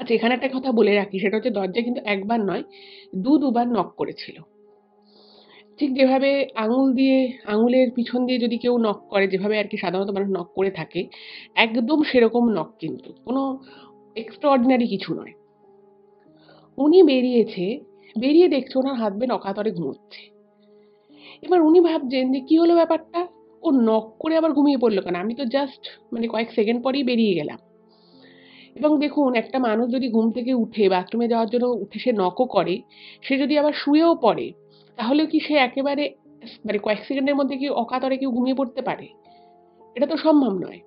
আচ্ছা এখানে একটা কথা বলে রাখি, সেটা হচ্ছে দরজা কিন্তু একবার নয়, দুবার নক করেছিল। ঠিক যেভাবে আঙুল দিয়ে আঙুলের পিছন দিয়ে যদি কেউ নক করে যেভাবে আর কি সাধারণত মানুষ নক করে থাকে, একদম সেরকম নক, কিন্তু কোনো এক্সট্রাঅর্ডিনারি কিছু নয়। উনি বেরিয়েছে, বেরিয়ে দেখছে ওনার হাসব্যান্ড অকাতরে ঘুমোচ্ছে। এবার উনি ভাবছেন যে কি হলো ব্যাপারটা, ও নক করে আবার ঘুমিয়ে পড়লো কেন, আমি তো জাস্ট মানে কয়েক সেকেন্ড পরেই বেরিয়ে গেলাম। এবং দেখুন একটা মানুষ যদি ঘুম থেকে উঠে বাথরুমে যাওয়ার জন্য উঠে সে নকও করে, সে যদি আবার শুয়েও পড়ে, তাহলে কি সে একেবারে মানে কয়েক সেকেন্ডের মধ্যে কি অকাতরে কেউ ঘুমিয়ে পড়তে পারে? এটা তো সম্ভব নয়।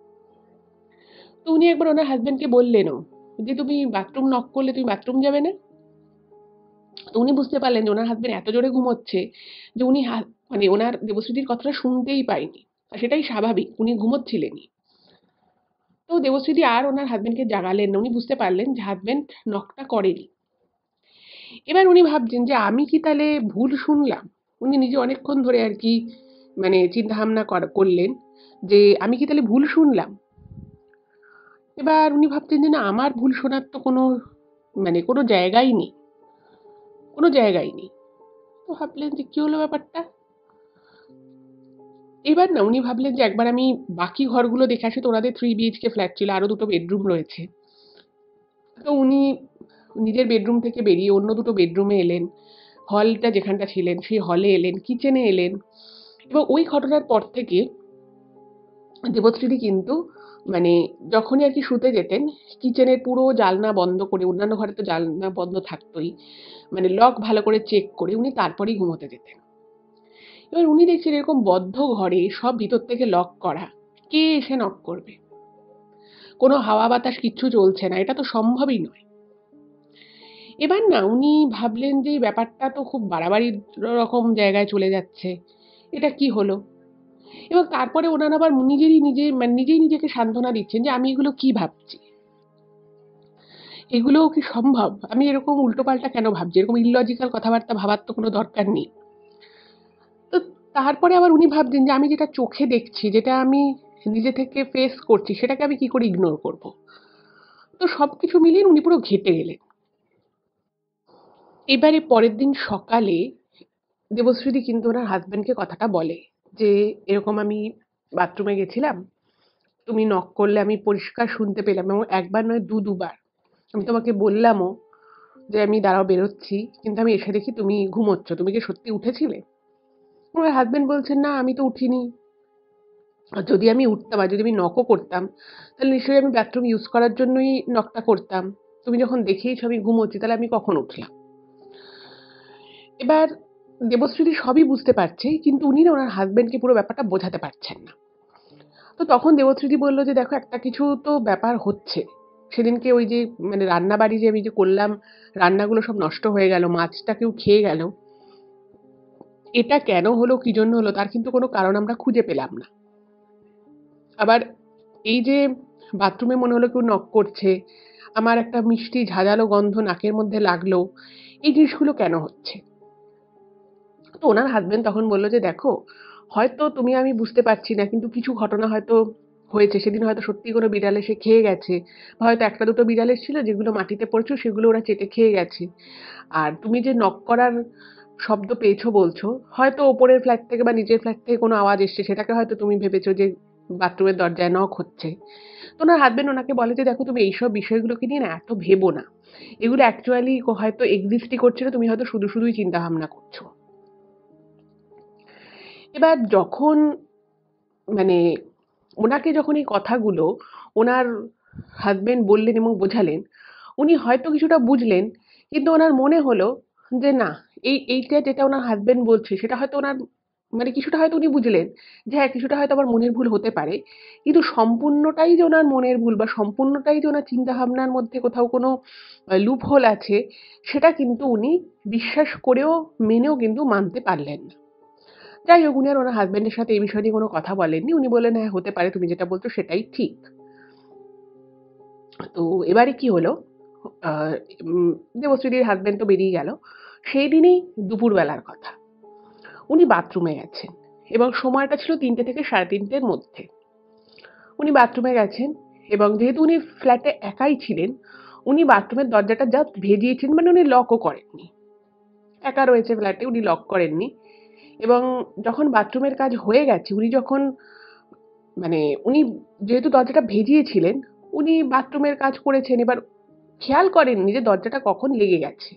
তো উনি একবার ওনার হাসব্যান্ডকে বললেনও যে তুমি বাথরুম নক করলে তুমি বাথরুম যাবে না? তো উনি বুঝতে পারলেন যে ওনার হাসব্যান্ড এত জোরে ঘুমোচ্ছে যে উনি মানে ওনার দেবশ্রীর কথাটা শুনতেই পায়নি। আর সেটাই স্বাভাবিক, উনি ঘুমোচ্ছিলেনই। তো দেবশ্রী আর ওনার হাসব্যান্ডকে জাগালেন না, উনি বুঝতে পারলেন যে হাসব্যান্ড নকটা করেনি। এবার উনি ভাবছেন যে আমি কি তাহলে ভুল শুনলাম? উনি নিজে অনেকক্ষণ ধরে আর কি মানে চিন্তা ভাবনা করলেন যে আমি কি তাহলে ভুল শুনলাম? এবার উনি ভাবছেন যে না, আমার ভুল শোনার তো কোনো মানে কোনো জায়গাই নেই, কোনো জায়গাই নেই। তো ভাবলেন যে কি হলো ব্যাপারটা। এবার না উনি ভাবলেন যে একবার আমি বাকি ঘরগুলো দেখে আসি। তো ওনাদের 3 BHK ফ্ল্যাট ছিল, আরো দুটো বেডরুম রয়েছে। তো উনি নিজের বেডরুম থেকে বেরিয়ে অন্য দুটো বেডরুমে এলেন, হলটা যেখানটা ছিলেন সেই হলে এলেন, কিচেনে এলেন। এবং ওই ঘটনার পর থেকে দেবশ্রীদি কিন্তু মানে যখনই আর কি শুতে যেতেন, কিচেনের পুরো জালনা বন্ধ করে, অন্যান্য ঘরে তো জালনা বন্ধ থাকতোই, মানে লক ভালো করে চেক করে উনি তারপরেই ঘুমোতে যেতেন। এবার উনি দেখছেন এরকম বদ্ধ ঘরে সব ভিতর থেকে লক করা, কে এসে নক করবে? কোনো হাওয়া বাতাস কিচ্ছু চলছে না, এটা তো সম্ভবই নয়। এবার না উনি ভাবলেন যে এই ব্যাপারটা তো খুব বাড়াবাড়ির রকম জায়গায় চলে যাচ্ছে, এটা কি হলো? এবং তারপরে ওনারা আবার নিজেই নিজেকে সান্ত্বনা দিচ্ছেন যে আমি এগুলো কি ভাবছি, এগুলোও কি সম্ভব? আমি এরকম উল্টোপাল্টা কেন ভাবছি, এরকম ইললজিক্যাল কথাবার্তা ভাবার তো কোনো দরকার নেই। তো তারপরে আবার উনি ভাবছেন যে আমি যেটা চোখে দেখছি, যেটা আমি নিজে থেকে ফেস করছি, সেটাকে আমি কি করে ইগনোর করব? তো সবকিছু মিলিয়ে উনি পুরো ঘেঁটে গেলেন। এবারে পরের দিন সকালে দেবশ্রীদি কিন্তু ওনার হাজবেন্ডকে কথাটা বলে যে এরকম আমি বাথরুমে গেছিলাম, তুমি নক করলে আমি পরিষ্কার শুনতে পেলাম, এবং একবার নয় দুবার। আমি তোমাকে বললামও যে আমি দাঁড়াও বেরোচ্ছি, কিন্তু আমি এসে দেখি তুমি ঘুমোচ্ছ, তুমি কি সত্যি উঠেছিলে? ওনার হাজবেন্ড বলছেন না আমি তো উঠিনি, আর যদি আমি উঠতাম আর যদি আমি নকও করতাম তাহলে নিশ্চয়ই আমি বাথরুম ইউজ করার জন্যই নকটা করতাম। তুমি যখন দেখেইছো আমি ঘুমোচ্ছি তাহলে আমি কখন উঠলাম? এবার দেবশ্রী সবই বুঝতে পারছে, কিন্তু উনি না ওনার হাজবেন্ডকে পুরো ব্যাপারটা বোঝাতে পারছেন না। তো তখন দেবশ্রী বলল যে দেখো একটা কিছু তো ব্যাপার হচ্ছে, সেদিনকে ওই যে মানে রান্না বাড়ি যে আমি যে করলাম, রান্নাগুলো সব নষ্ট হয়ে গেল, মাছটা কেউ খেয়ে গেল, এটা কেন হলো কি জন্য হলো তার কিন্তু কোনো কারণ আমরা খুঁজে পেলাম না। আবার এই যে বাথরুমে মনে হলো কেউ নক করছে, আমার একটা মিষ্টি ঝাঁঝালো গন্ধ নাকের মধ্যে লাগলো, এই জিনিসগুলো কেন হচ্ছে? তো ওনার হাজবেন্ড তখন বলল যে দেখো, হয়তো তুমি আমি বুঝতে পারছি না, কিন্তু কিছু ঘটনা হয়তো হয়েছে, সেদিন হয়তো সত্যি কোনো বিড়াল এসে খেয়ে গেছে, বা হয়তো একটা দুটো বিড়াল এসেছিল যেগুলো মাটিতে পড়েছিল সেগুলো ওরা চেটে খেয়ে গেছে। আর তুমি যে নক করার শব্দ পেয়েছো বলছো, হয়তো ওপরের ফ্ল্যাট থেকে বা নিচের ফ্ল্যাট থেকে কোনো আওয়াজ এসছে, সেটাকে হয়তো তুমি ভেবেছো যে বাথরুমের দরজায় নক হচ্ছে। তো ওনার হাজবেন্ড ওনাকে বলে যে দেখো তুমি এইসব বিষয়গুলোকে নিয়ে না এত ভেবো না, এগুলো অ্যাকচুয়ালি হয়তো এক্সিস্টই করছে না, তুমি হয়তো শুধুই চিন্তা ভাবনা করছো। এবার যখন মানে ওনাকে যখন এই কথাগুলো ওনার হাজবেন্ড বললেন এবং বোঝালেন, উনি হয়তো কিছুটা বুঝলেন, কিন্তু ওনার মনে হলো যে না, এইটা যেটা ওনার হাজবেন্ড বলছে সেটা হয়তো ওনার মানে কিছুটা হয়তো উনি বুঝলেন যে হ্যাঁ, কিছুটা হয়তো আমার মনের ভুল হতে পারে। কিন্তু সম্পূর্ণটাই যে ওনার মনের ভুল বা সম্পূর্ণটাই যে ওনার চিন্তাভাবনার মধ্যে কোথাও কোনো লুপহোল আছে, সেটা কিন্তু উনি বিশ্বাস করেও মেনেও কিন্তু মানতে পারলেন না। যাই হোক, উনি আর ওনার হাজবেন্ডের সাথে এই বিষয় নিয়ে কোনো কথা বলেননি। উনি বললেন, "হ্যাঁ, হতে পারে, তুমি যেটা বলছো সেটাই ঠিক।" তো এবারে কি হলো, আ উম দেবশ্রীদির হাসব্যান্ড তো বেরিয়ে গেল। সেই দিনই দুপুরবেলার কথা। উনি বাথরুমে গেছেন এবং সময়টা ছিল ৩টে থেকে ৩:৩০ মধ্যে। উনি বাথরুমে গেছেন এবং যেহেতু উনি ফ্ল্যাটে একাই ছিলেন, উনি বাথরুমের দরজাটা জাস্ট ভেজিয়েছেন, মানে উনি লকও করেননি। একা রয়েছে ফ্ল্যাটে, উনি লক করেননি এবং যখন বাথরুমের কাজ হয়ে গেছে, উনি যখন মানে উনি যেহেতু দরজাটা ভেজিয়েছিলেন, উনি বাথরুমের কাজ করেছেন। এবার খেয়াল করেননি যে দরজাটা কখন লেগে গেছে।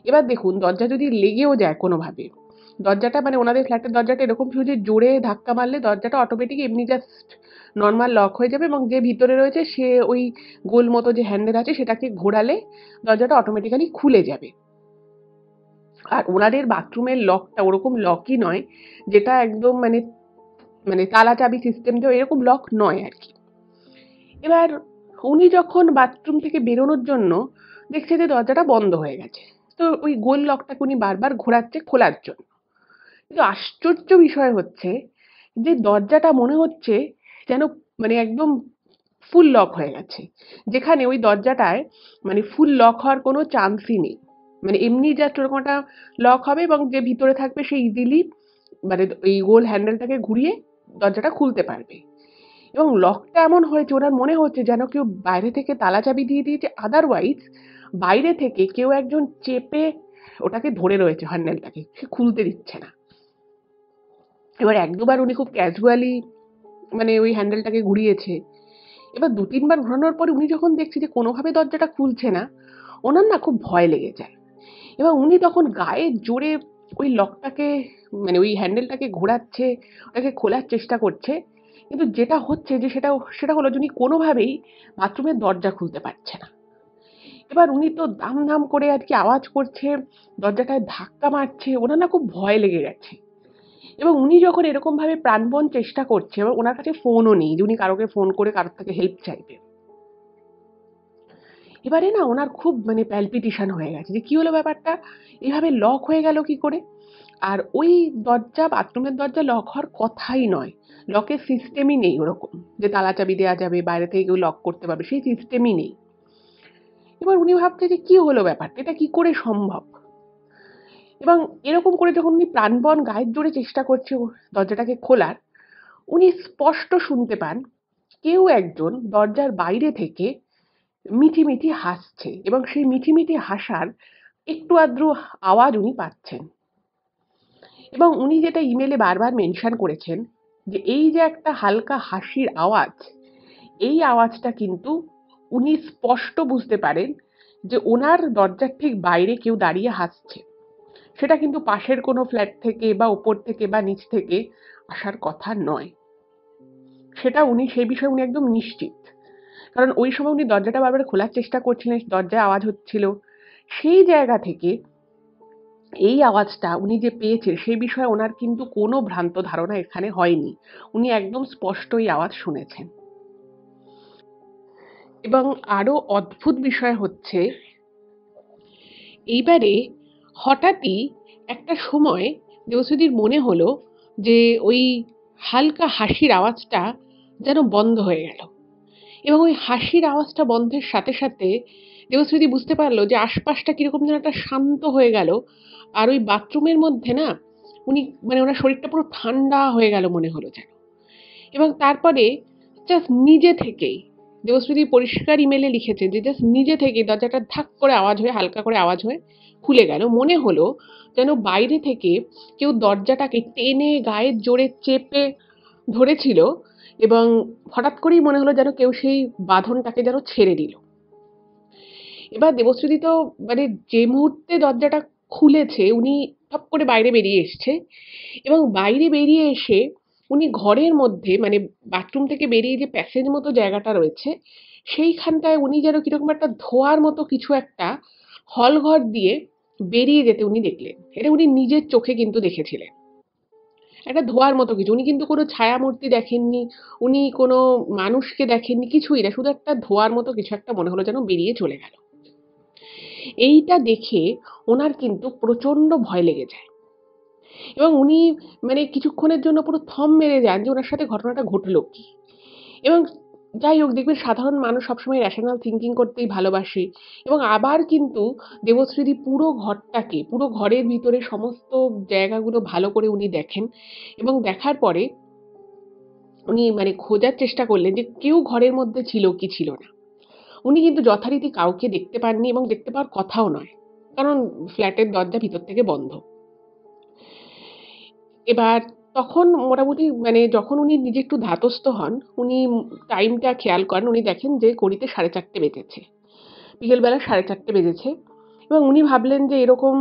এবার দেখুন, দরজা যদি লেগেও যায় কোনোভাবে, দরজাটা মানে ওনাদের ফ্ল্যাটের দরজাটা এরকম ছিল যে জোরে ধাক্কা মারলে দরজাটা অটোমেটিক এমনি জাস্ট নরমাল লক হয়ে যাবে এবং যে ভিতরে রয়েছে সে ওই গোল মতো যে হ্যান্ডেল আছে সেটাকে ঘোরালে দরজাটা অটোমেটিক্যালি খুলে যাবে। আর ওনাদের বাথরুমের লকটা ওরকম লকই নয় যেটা একদম মানে মানে তালা চাবি সিস্টেম দিয়ে, এরকম লক নয় আরকি। এবার উনি যখন বাথরুম থেকে বেরোনোর জন্য দেখছে যে দরজাটা বন্ধ হয়ে গেছে। তো ওই গোল লকটাকে উনি বারবার ঘোরাচ্ছে খোলার জন্য। কিন্তু আশ্চর্য বিষয় হচ্ছে যে দরজাটা মনে হচ্ছে যেন মানে একদম ফুল লক হয়ে গেছে। যেখানে ওই দরজাটায় মানে ফুল লক হওয়ার কোনো চান্সই নেই। মানে এমনি জাস্ট ওরকম একটা লক হবে এবং যে ভিতরে থাকবে সে ইজিলি মানে এই গোল হ্যান্ডেলটাকে ঘুরিয়ে দরজাটা খুলতে পারবে। এবং লকটা এমন হয়েছে ওনার মনে হচ্ছে যেন কেউ বাইরে থেকে তালা চাবি দিয়ে দিয়েছে, আদারওয়াইজ বাইরে থেকে কেউ একজন চেপে ওটাকে ধরে রয়েছে হ্যান্ডেলটাকে, সে খুলতে দিচ্ছে না। এবার ১-২ বার উনি খুব ক্যাজুয়ালি মানে ওই হ্যান্ডেলটাকে ঘুরিয়েছে। এবার ২-৩ বার ঘোরানোর পরে উনি যখন দেখছে যে কোনোভাবে দরজাটা খুলছে না, ওনার না খুব ভয় লেগে যায়। এবার উনি তখন গায়ে জোরে ওই লকটাকে মানে ওই হ্যান্ডেলটাকে ঘোরাচ্ছে, ওটাকে খোলার চেষ্টা করছে। কিন্তু যেটা হচ্ছে যে সেটা হলো যে উনি কোনোভাবেই বাথরুমের দরজা খুলতে পারছে না। এবার উনি তো দাম দাম করে আর কি আওয়াজ করছে, দরজাটায় ধাক্কা মারছে, ওনার না খুব ভয় লেগে গেছে। এবং উনি যখন এরকম ভাবে প্রাণপণ চেষ্টা করছে, এবার ওনার কাছে ফোনও নেই যে উনি কারোকে ফোন করে কারোর থেকে হেল্প চাইবে। এবারে না ওনার খুব মানে প্যালপিটেশন হয়ে গেছে যে কি হলো ব্যাপারটা, এভাবে লক হয়ে গেল কি করে। আর ওই দরজা, বাথরুমের দরজা লক হওয়ার কথাই নয়। লকের সিস্টেমই নেই ওরকম যে তালা চাবি দেওয়া যাবে, বাইরে থেকে কেউ লক করতে পারবে, সেই সিস্টেমই নেই। এবার উনি ভাবছে যে কি হলো ব্যাপারটা, এটা কি করে সম্ভব। এবং এরকম করে যখন উনি প্রাণপণ গায়ের জোরে চেষ্টা করছে দরজাটাকে খোলার, উনি স্পষ্ট শুনতে পান কেউ একজন দরজার বাইরে থেকে মিঠি হাসছে এবং সেই মিঠি হাসার একটু আধটু আওয়াজ উনি পাচ্ছেন। এবং উনি যেটা ইমেলে বারবার মেনশন করেছেন যে এই যে একটা হালকা হাসির আওয়াজ, এই আওয়াজটা কিন্তু উনি স্পষ্ট বুঝতে পারেন যে ওনার দরজার ঠিক বাইরে কেউ দাঁড়িয়ে হাসছে। সেটা কিন্তু পাশের কোনো ফ্ল্যাট থেকে বা ওপর থেকে বা নিচ থেকে আসার কথা নয়। সেটা উনি সেই বিষয়ে উনি একদম নিশ্চিত। কারণ ওই সময় উনি দরজাটা বারবার খোলার চেষ্টা করছিলেন, দরজায় আওয়াজ হচ্ছিল। সেই জায়গা থেকে এই আওয়াজটা উনি যে পেয়েছেন সেই বিষয়ে ওনার কিন্তু কোনো ভ্রান্ত ধারণা এখানে হয়নি। উনি একদম স্পষ্ট এই আওয়াজ শুনেছেন। এবং আরো অদ্ভুত বিষয় হচ্ছে, এইবারে হঠাৎই একটা সময় দেবশ্রীদির মনে হলো যে ওই হালকা হাসির আওয়াজটা যেন বন্ধ হয়ে গেল। এবং ওই হাসির আওয়াজটা বন্ধের সাথে সাথে দেবশ্রীদি বুঝতে পারলো যে আশপাশটা কিরকম যেন একটা শান্ত হয়ে গেল। আর ওই বাথরুমের মধ্যে না উনি মানে ওনার শরীরটা পুরো ঠান্ডা হয়ে গেল মনে হলো যেন। এবং তারপরে জাস্ট নিজে থেকেই দেবশ্রীদি পরিষ্কার ইমেলে লিখেছে যে জাস্ট নিজে থেকেই দরজাটা ধাক করে আওয়াজ হয়ে, হালকা করে আওয়াজ হয়ে খুলে গেল। মনে হলো যেন বাইরে থেকে কেউ দরজাটাকে টেনে গায়ের জোরে চেপে ধরেছিল এবং হঠাৎ করেই মনে হলো যেন কেউ সেই বাঁধনটাকে যেন ছেড়ে দিল। এবার দেবশ্রীদি তো মানে যে মুহূর্তে দরজাটা খুলেছে উনি টপ করে বাইরে বেরিয়ে এসছে এবং বাইরে বেরিয়ে এসে উনি ঘরের মধ্যে মানে বাথরুম থেকে বেরিয়ে যে প্যাসেজ মতো জায়গাটা রয়েছে সেইখানটায় উনি যেন কিরকম একটা ধোঁয়ার মতো কিছু একটা হলঘর দিয়ে বেরিয়ে যেতে উনি দেখলেন। এটা উনি নিজের চোখে কিন্তু দেখেছিলেন। একটা ধোঁয়ার মতো কিছু। উনি কিন্তু কোনো ছায়ামূর্তি দেখেননি, উনি কোনো মানুষকে দেখেননি, কিছুই না। শুধু একটা ধোঁয়ার মতো কিছু একটা মনে হলো যেন বেরিয়ে চলে গেল। এইটা দেখে ওনার কিন্তু প্রচণ্ড ভয় লেগে যায় এবং উনি মানে কিছুক্ষণের জন্য পুরো থম মেরে যান যে ওনার সাথে ঘটনাটা ঘটলো কি? এবং যাই হোক দেখবেন সাধারণ মানুষ সবসময় রেশনাল থিঙ্কিং করতেই ভালোবাসে এবং আবার কিন্তু দেবশ্রীদি পুরো ঘরটাকে, পুরো ঘরের ভিতরে সমস্ত জায়গাগুলো ভালো করে উনি দেখেন এবং দেখার পরে উনি মানে খোঁজার চেষ্টা করলেন যে কেউ ঘরের মধ্যে ছিল কি ছিল না। উনি কিন্তু যথারীতি কাউকে দেখতে পাননি এবং দেখতে পাওয়ার কথাও নয়। কারণ ফ্ল্যাটের দরজা ভিতর থেকে বন্ধ। এবার তখন মোটামুটি মানে যখন উনি নিজে একটু ধাতস্থ হন, উনি টাইমটা খেয়াল করেন, উনি দেখেন যে ঘড়িতে 4:30 বেজেছে। বিকেলবেলা 4:30 বেজেছে এবং উনি ভাবলেন যে এরকম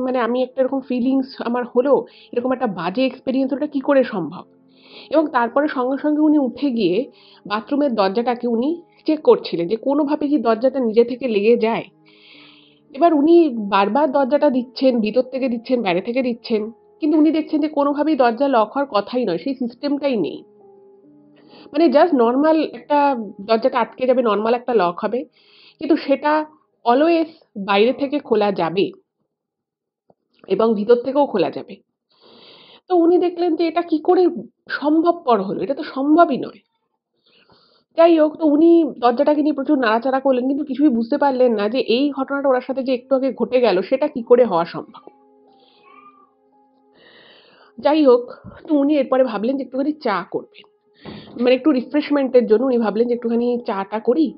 মানে আমি একটা এরকম ফিলিংস আমার হলো, এরকম একটা বাজে এক্সপেরিয়েন্স ওটা কি করে সম্ভব? এবং তারপরে সঙ্গে, সঙ্গে উনি উঠে গিয়ে বাথরুমের দরজাটাকে উনি চেক করছিলেন যে কোনোভাবে কি দরজাটা নিজে থেকে লেগে যায়? এবার উনি বারবার দরজাটা দিচ্ছেন, ভিতর থেকে দিচ্ছেন, বাইরে থেকে দিচ্ছেন। কিন্তু উনি দেখছেন যে কোনোভাবেই দরজা লক হওয়ার কথাই নয়। সেই সিস্টেমটাই নেই। মানে জাস্ট নরমাল একটা দরজাটা আটকে যাবে, নরমাল একটা লক হবে। কিন্তু সেটা অলওয়েজ বাইরে থেকে খোলা যাবে এবং ভিতর থেকেও খোলা যাবে। তো উনি দেখলেন যে এটা কি করে সম্ভবপর হলো? এটা তো সম্ভবই নয়। যাই হোক তো উনি দরজাটাকে নিয়ে প্রচুর নাড়াচাড়া করলেন কিন্তু কিছুই বুঝতে পারলেন না যে এই ঘটনাটা ওনার সাথে যে একটু আগে ঘটে গেল সেটা কি করে হওয়া সম্ভব। যাই হোক তো উনি এরপরে ভাবলেন যে একটুখানি চা করবেন। মানে একটু রিফ্রেশমেন্টের জন্য উনি ভাবলেন যে একটুখানি চাটা করি।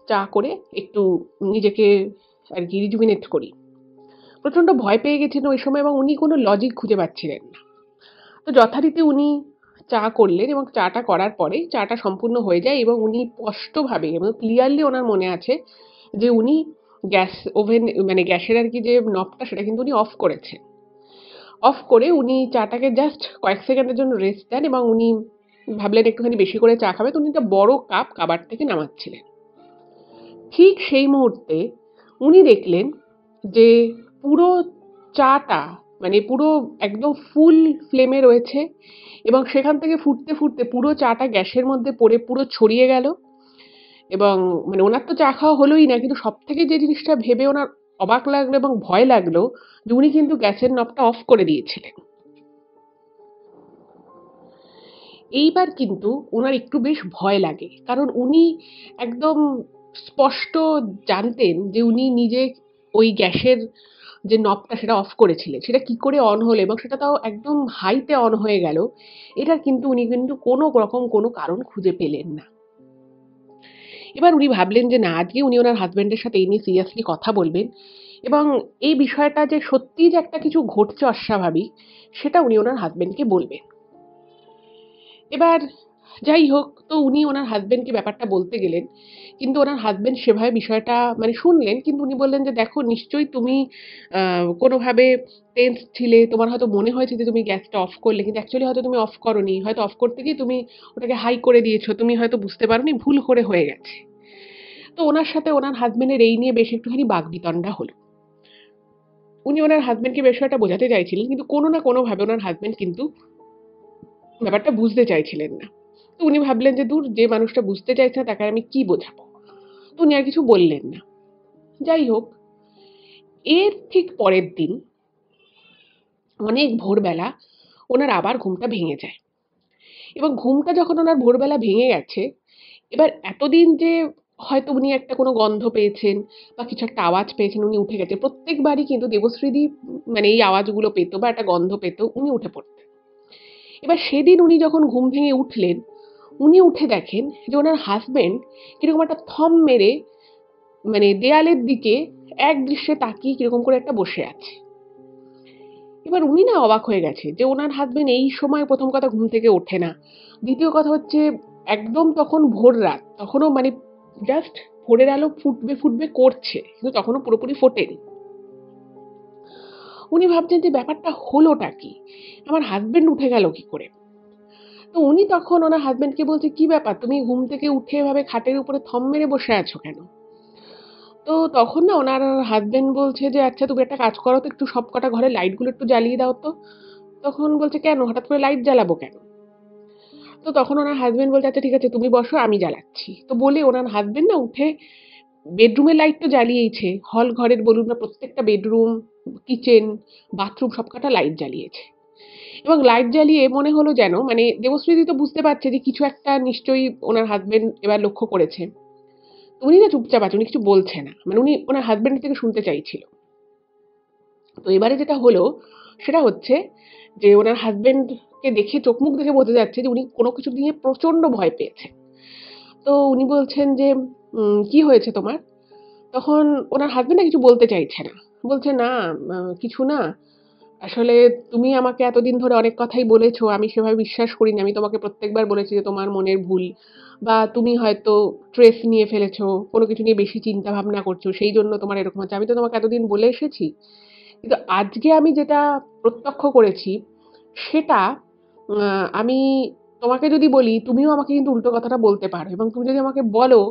চা করে একটু নিজেকে আরকি রিজুভিনেট করি। প্রচন্ড ভয় পেয়ে গেছিলেন ওই সময় এবং উনি কোনো লজিক খুঁজে পাচ্ছিলেন না। তো যথারীতি উনি চা করলেন এবং চাটা করার পরে চাটা সম্পূর্ণ হয়ে যায় এবং উনি স্পষ্টভাবে এবং ক্লিয়ারলি ওনার মনে আছে যে উনি গ্যাস ওভেন মানে গ্যাসের আর কি যে নবটা সেটা কিন্তু উনি অফ করেছেন। অফ করে উনি চাটাকে জাস্ট কয়েক সেকেন্ডের জন্য রেস্ট দেন এবং উনি ভাবলেন একটুখানি বেশি করে চা খাবে তো উনি একটা বড় কাপ কাবার্ড থেকে নামাচ্ছিলেন। ঠিক সেই মুহূর্তে উনি দেখলেন যে পুরো চাটা মানে পুরো একদম ফুল ফ্লেমে রয়েছে এবং সেখান থেকে ফুটতে, ফুটতে পুরো চাটা গ্যাসের মধ্যে পড়ে পুরো ছড়িয়ে গেল এবং মানে উনার তো চা খাওয়া হলোই না কিন্তু সবথেকে যে জিনিসটা ভেবে উনার অবাক লাগলো এবং ভয় লাগলো যে উনি কিন্তু গ্যাসের নবটা অফ করে দিয়েছিলেন। এইবার কিন্তু উনার একটু বেশ ভয় লাগে। কারণ উনি একদম স্পষ্ট জানতেন যে উনি নিজে ওই গ্যাসের যে নবটা সেটা অফ করেছিলেন। সেটা কি করে অন হলো এবং সেটা তাও একদম হাইতে অন হয়ে গেল। এটার কিন্তু উনি কিন্তু কোনো রকম কোনো কারণ খুঁজে পেলেন না। এবার উনি ভাবলেন যে না আজকে উনি ওনার হাসব্যান্ডের সাথে এই নিয়ে সিরিয়াসলি কথা বলবেন এবং এই বিষয়টা যে সত্যিই যে একটা কিছু ঘটছে অস্বাভাবিক সেটা উনি ওনার হাসব্যান্ডকে বলবেন। এবার যাই হোক তো উনি ওনার হাসব্যান্ডকে ব্যাপারটা বলতে গেলেন। কিন্তু ওনার হাসব্যান্ড সেভাবে বিষয়টা মানে শুনলেন কিন্তু উনি বললেন যে, "দেখো নিশ্চয়ই তুমি কোনোভাবে টেন্সড ছিলে। তোমার হয়তো মনে হয়েছে যে তুমি গ্যাসটা অফ করলে। কিন্তু অ্যাকচুয়ালি হয়তো তুমি অফ করোনি। হয়তো অফ করতে গিয়ে তুমি ওটাকে হাই করে দিয়েছো। তুমি হয়তো বুঝতে পারোনি, ভুল করে হয়ে গেছে।" তো ওনার সাথে ওনার হাসব্যান্ডের এই নিয়ে বেশ একটুখানি বাকবিতণ্ডা হলো। উনি ওনার হাসব্যান্ডকে বিষয়টা বোঝাতে চাইছিলেন কিন্তু কোনো না কোনোভাবে ওনার হাসব্যান্ড কিন্তু ব্যাপারটা বুঝতে চাইছিলেন না। তো উনি ভাবলেন যে দূর যে মানুষটা বুঝতে চাইছে না তাকে আর আমি কি বোঝাবো? তো উনি আর কিছু বললেন না। যাই হোক, এর ঠিক পরের দিন অনেক ভোরবেলা ওনার আবার ঘুমটা ভেঙে যায়। এবং ঘুমটা যখন ওনার ভোরবেলা ভেঙে গেছে, এবার এতদিন যে হয়তো উনি একটা কোনো গন্ধ পেয়েছেন বা কিছু একটা আওয়াজ পেয়েছেন, উনি উঠে গেছে। প্রত্যেকবারই কিন্তু দেবশ্রীদি মানে এই আওয়াজগুলো পেত বা একটা গন্ধ পেত, উনি উঠে পড়তেন। এবার সেদিন উনি যখন ঘুম ভেঙে উঠলেন, উনি উঠে দেখেন যে ওনার হাসব্যান্ড কিরকম একটা থম মেরে মানে দেয়ালের দিকে একদৃষ্টে তাকিয়ে কিরকম করে একটা বসে আছে। এবার উনি না অবাক হয়ে গেছে যে ওনার হাসব্যান্ড এই সময় প্রথম কথা ঘুম থেকে ওঠে না। দ্বিতীয় কথা হচ্ছে একদম তখন ভোর রাত। তখনও মানে জাস্ট ভোরের আলো ফুটবে ফুটবে করছে। কিন্তু তখনও পুরোপুরি ফোটেনি। উনি ভাবছেন যে ব্যাপারটা হলোটা কি? আমার হাসব্যান্ড উঠে গেল কি করে? তো উনি তখন ওনার হাজবেন্ডকে বলছে, কি ব্যাপার, তুমি ঘুম থেকে উঠে এভাবে খাটের উপরে থম মেরে বসে আছো কেন? তো তখন না ওনার হাজবেন্ড বলছে যে, আচ্ছা তুমি একটা কাজ করো তো, একটু সব কটা ঘরে লাইটগুলো একটু জ্বালিয়ে দাও তো। তখন বলছে, কেন, হঠাৎ করে লাইট জ্বালাবো কেন? তো তখন ওনার হাজবেন্ড বলছে, আচ্ছা ঠিক আছে তুমি বসো, আমি জ্বালাচ্ছি। তো বলে ওনার হাজবেন্ড না উঠে বেডরুমের লাইট তো জ্বালিয়েইছে, হল ঘরের বলুন না, প্রত্যেকটা বেডরুম, কিচেন, বাথরুম সব কটা লাইট জ্বালিয়েছে। এবং লাইট জ্বালিয়ে মনে হলো যেন, মানে দেবশ্রীদি তো বুঝতে পারছে যে কিছু একটা নিশ্চয়ই ওনার হাজবেন্ড এবার লক্ষ্য করেছে। উনি না চুপচাপ আছে, উনি কিছু বলছে না, মানে উনি ওনার হাজবেন্ডের থেকে শুনতে চাইছিল। তো এবারে যেটা হলো সেটা হচ্ছে যে ওনার হাজবেন্ডকে দেখে, চোখ মুখ দেখে বোঝা যাচ্ছে যে উনি কোনো কিছু নিয়ে প্রচন্ড ভয় পেয়েছে। তো উনি বলছেন যে, কি হয়েছে তোমার? তখন ওনার হাজবেন্ড না কিছু বলতে চাইছে না। বলছে, না কিছু না। আসলে তুমি আমাকে এতদিন ধরে অনেক কথাই বলেছো, আমি সেভাবে বিশ্বাস করিনি। আমি তোমাকে প্রত্যেকবার বলেছি যে তোমার মনের ভুল, বা তুমি হয়তো স্ট্রেস নিয়ে ফেলেছো, কোনো কিছু নিয়ে বেশি চিন্তা ভাবনা করছো, সেই জন্য তোমার এরকম হচ্ছে। আমি তো তোমাকে এতদিন বলে এসেছি। কিন্তু আজকে আমি যেটা প্রত্যক্ষ করেছি সেটা, আমি তোমাকে যদি বলি, তুমিও আমাকে কিন্তু উল্টো কথাটা বলতে পারো, এবং তুমি যদি আমাকে বলো,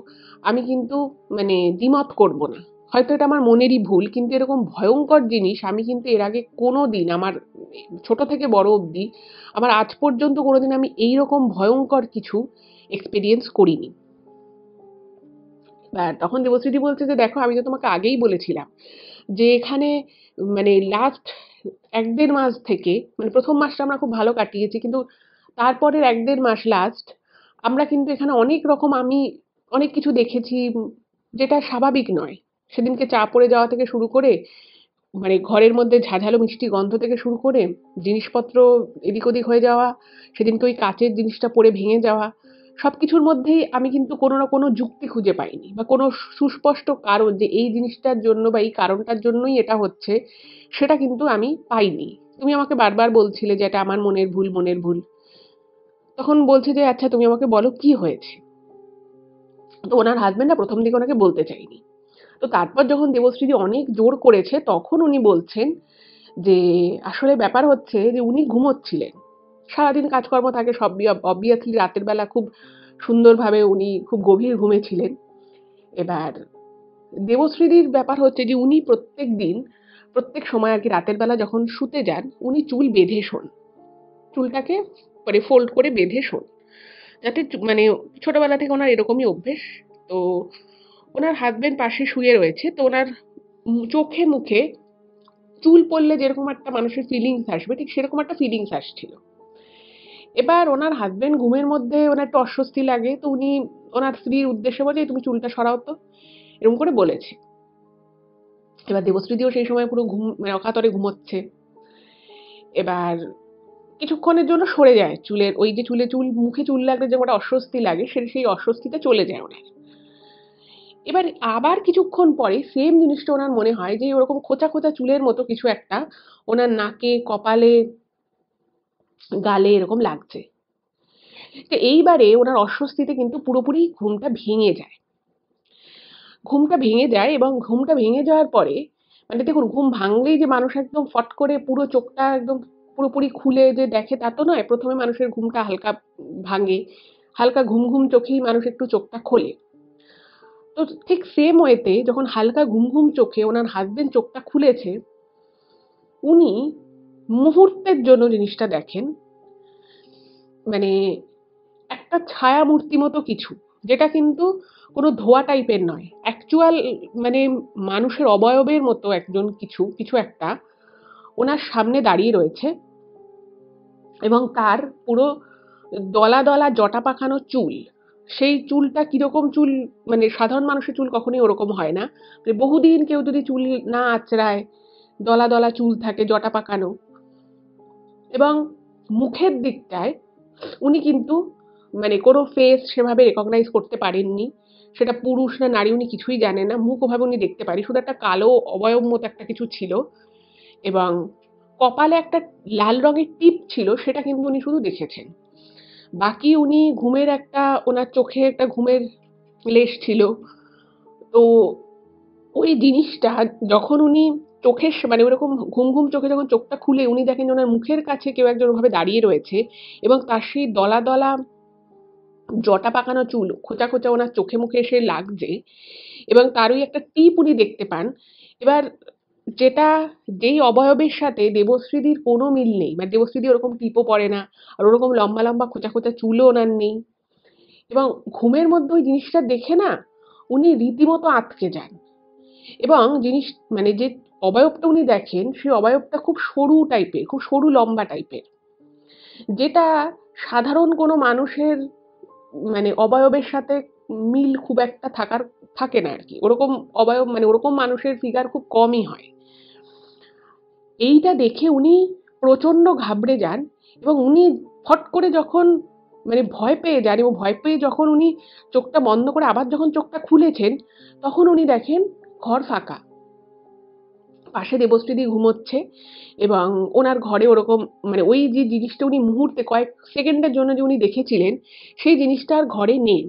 আমি কিন্তু মানে দ্বিমত করব না। হয়তো এটা আমার মনেরই ভুল, কিন্তু এরকম ভয়ঙ্কর জিনিস আমি কিন্তু এর আগে কোনোদিন আমার ছোট থেকে বড় অবধি, আমার আজ পর্যন্ত কোনোদিন আমি এইরকম ভয়ঙ্কর কিছু এক্সপেরিয়েন্স করিনি। তখন দেবশ্রীদি বলছে যে, দেখো আমি তো তোমাকে আগেই বলেছিলাম যে এখানে মানে লাস্ট ১-১.৫ মাস থেকে, মানে ১ম মাসটা আমরা খুব ভালো কাটিয়েছি, কিন্তু তারপরের ১-১.৫ মাস লাস্ট আমরা কিন্তু এখানে অনেক রকম, আমি অনেক কিছু দেখেছি যেটা স্বাভাবিক নয়। সেদিনকে চা পড়ে যাওয়া থেকে শুরু করে, মানে ঘরের মধ্যে ঝাঁঝালো মিষ্টি গন্ধ থেকে শুরু করে, জিনিসপত্র এদিক ওদিক হয়ে যাওয়া, সেদিনকে ওই কাঁচের জিনিসটা পড়ে ভেঙে যাওয়া, সবকিছুর মধ্যেই আমি কিন্তু কোনো না কোনো যুক্তি খুঁজে পাইনি, বা কোনো সুস্পষ্ট কারণ যে এই জিনিসটার জন্য বা এই কারণটার জন্যই এটা হচ্ছে, সেটা কিন্তু আমি পাইনি। তুমি আমাকে বারবার বলছিলে যে এটা আমার মনের ভুল, মনের ভুল। তখন বলছে যে, আচ্ছা তুমি আমাকে বলো কি হয়েছে? তো ওনার হাসব্যান্ড না ১ম দিকে ওনাকে বলতে চায়নি। তো তারপর যখন দেবশ্রীদি অনেক জোর করেছে, তখন উনি বলছেন যে, আসলে ব্যাপার হচ্ছে যে উনি ঘুমোচ্ছিলেন। সারাদিন কাজকর্ম থাকে, সব obviously রাতের বেলা খুব সুন্দরভাবে উনি খুব গভীর ঘুমে ছিলেন। এবার দেবশ্রীদির ব্যাপার হচ্ছে যে উনি প্রত্যেকদিন, প্রত্যেক সময় আরকি রাতের বেলা যখন শুতে যান, উনি চুল বেঁধে শোন। চুলটাকে মানে ফোল্ড করে বেঁধে শোন। যাতে মানে ছোটবেলা থেকে ওনার এরকমই অভ্যেস। তো ওনার হাসব্যান্ড পাশে শুয়ে রয়েছে। তো ওনার চোখে মুখে চুল পড়লে যেরকম একটা মানুষের ফিলিংস আসবে, ঠিক সেরকম একটা ফিলিংস আসছিল। এবার ওনার হাসব্যান্ড ঘুমের মধ্যে ওনার একটু অস্বস্তি লাগে। তো উনি ওনার স্ত্রীর উদ্দেশ্যে বলে, তুমি চুলটা সরাও তো। এরকম করে বলেছে। এবার দেবশ্রীদিও সেই সময় পুরো মানে অকাতরে ঘুমোচ্ছে। এবার কিছুক্ষণের জন্য সরে যায়। চুলের ওই যে মুখে চুল লাগলে যে একটা অস্বস্তি লাগে, সেই অস্বস্তিটা চলে যায় ওনার। এবার আবার কিছুক্ষণ পরে সেম জিনিসটা ওনার মনে হয় যে ওরকম খোঁচা, খোঁচা চুলের মতো কিছু একটা ওনার নাকে, কপালে, গালে এরকম লাগছে। তো এইবারে ওনার অস্বস্তিতে কিন্তু পুরোপুরি ঘুমটা ভেঙে যায়। ঘুমটা ভেঙে যায়, এবং ঘুমটা ভেঙে যাওয়ার পরে, মানে দেখুন, ঘুম ভাঙলেই যে মানুষ একদম ফট করে পুরো চোখটা একদম পুরোপুরি খুলে যে দেখে তা তো নয়। ১ম এ মানুষের ঘুমটা হালকা ভাঙে। হালকা ঘুম, ঘুম চোখেই মানুষ একটু চোখটা খোলে। তো ঠিক সেম ওয়েতে যখন হালকা ঘুম, ঘুম চোখে ওনার হাসব্যান্ড চোখটা খুলেছে, উনি মুহূর্তের জন্য জিনিসটা দেখেন, মানে একটা ছায়া মূর্তি মতো কিছু, যেটা কিন্তু কোনো ধোঁয়া টাইপের নয়। অ্যাকচুয়াল মানে মানুষের অবয়বের মতো একজন কিছু একটা ওনার সামনে দাঁড়িয়ে রয়েছে, এবং তার পুরো দলা, দলা জটা পাকানো চুল। সেই চুলটা কিরকম চুল, মানে সাধারণ মানুষের চুল কখনোই ওরকম হয় না। মানে বহুদিন কেউ যদি চুল না আঁচড়ায়, দলা, দলা চুল থাকে, জটা পাকানো। এবং মুখের দিকটায় উনি কিন্তু মানে কোনো ফেস সেভাবে রেকগনাইজ করতে পারেননি। সেটা পুরুষ না নারী উনি কিছুই জানেন না। মুখ ওভাবে উনি দেখতে পারেনি। শুধু একটা কালো অবয়ব মতো একটা কিছু ছিল, এবং কপালে একটা লাল রঙের টিপ ছিল, সেটা কিন্তু উনি শুধু দেখেছেন। বাকি উনি ঘুমের ওনার চোখে একটা ঘুমের লেশ ছিল। তো ওই জিনিসটা যখন উনি চোখের মানে ওরকম ঘুম ঘুম চোখে যখন চোখটা খুলে উনি দেখেন যে ওনার মুখের কাছে কেউ একজন ওভাবে দাঁড়িয়ে রয়েছে এবং তার সেই দলা দলা জটা পাকানো চুল খোঁচা খোঁচা ওনার চোখে মুখে এসে লাগছে এবং তার ওই একটা টিপ উনি দেখতে পান। এবার যেটা যেই অবয়বের সাথে দেবশ্রীদির কোনো মিল নেই, মানে দেবশ্রীদি ওরকম টিপও পরে না আর ওরকম লম্বা লম্বা খোঁচা খোঁচা চুলও ওনার নেই এবং ঘুমের মধ্যে ওই জিনিসটা দেখে না উনি রীতিমতো আঁতকে যান এবং জিনিস মানে যে অবয়বটা উনি দেখেন সেই অবয়বটা খুব সরু টাইপের, খুব সরু লম্বা টাইপের, যেটা সাধারণ কোনো মানুষের মানে অবয়বের সাথে মিল খুব একটা থাকে না আর কি। ওরকম অবয়ব মানে ওরকম মানুষের ফিগার খুব কমই হয়। এইটা দেখে উনি প্রচন্ড ঘাবড়ে যান এবং উনি ফট করে যখন মানে ভয় পেয়ে যান এবং ভয় পেয়ে যখন উনি চোখটা বন্ধ করে আবার যখন চোখটা খুলেছেন তখন উনি দেখেন ঘর ফাঁকা, পাশে দেবশ্রীদি ঘুমোচ্ছে এবং ওনার ঘরে ওরকম মানে ওই যে জিনিসটা উনি মুহূর্তে কয়েক সেকেন্ডের জন্য যে উনি দেখেছিলেন সেই জিনিসটা আর ঘরে নেই।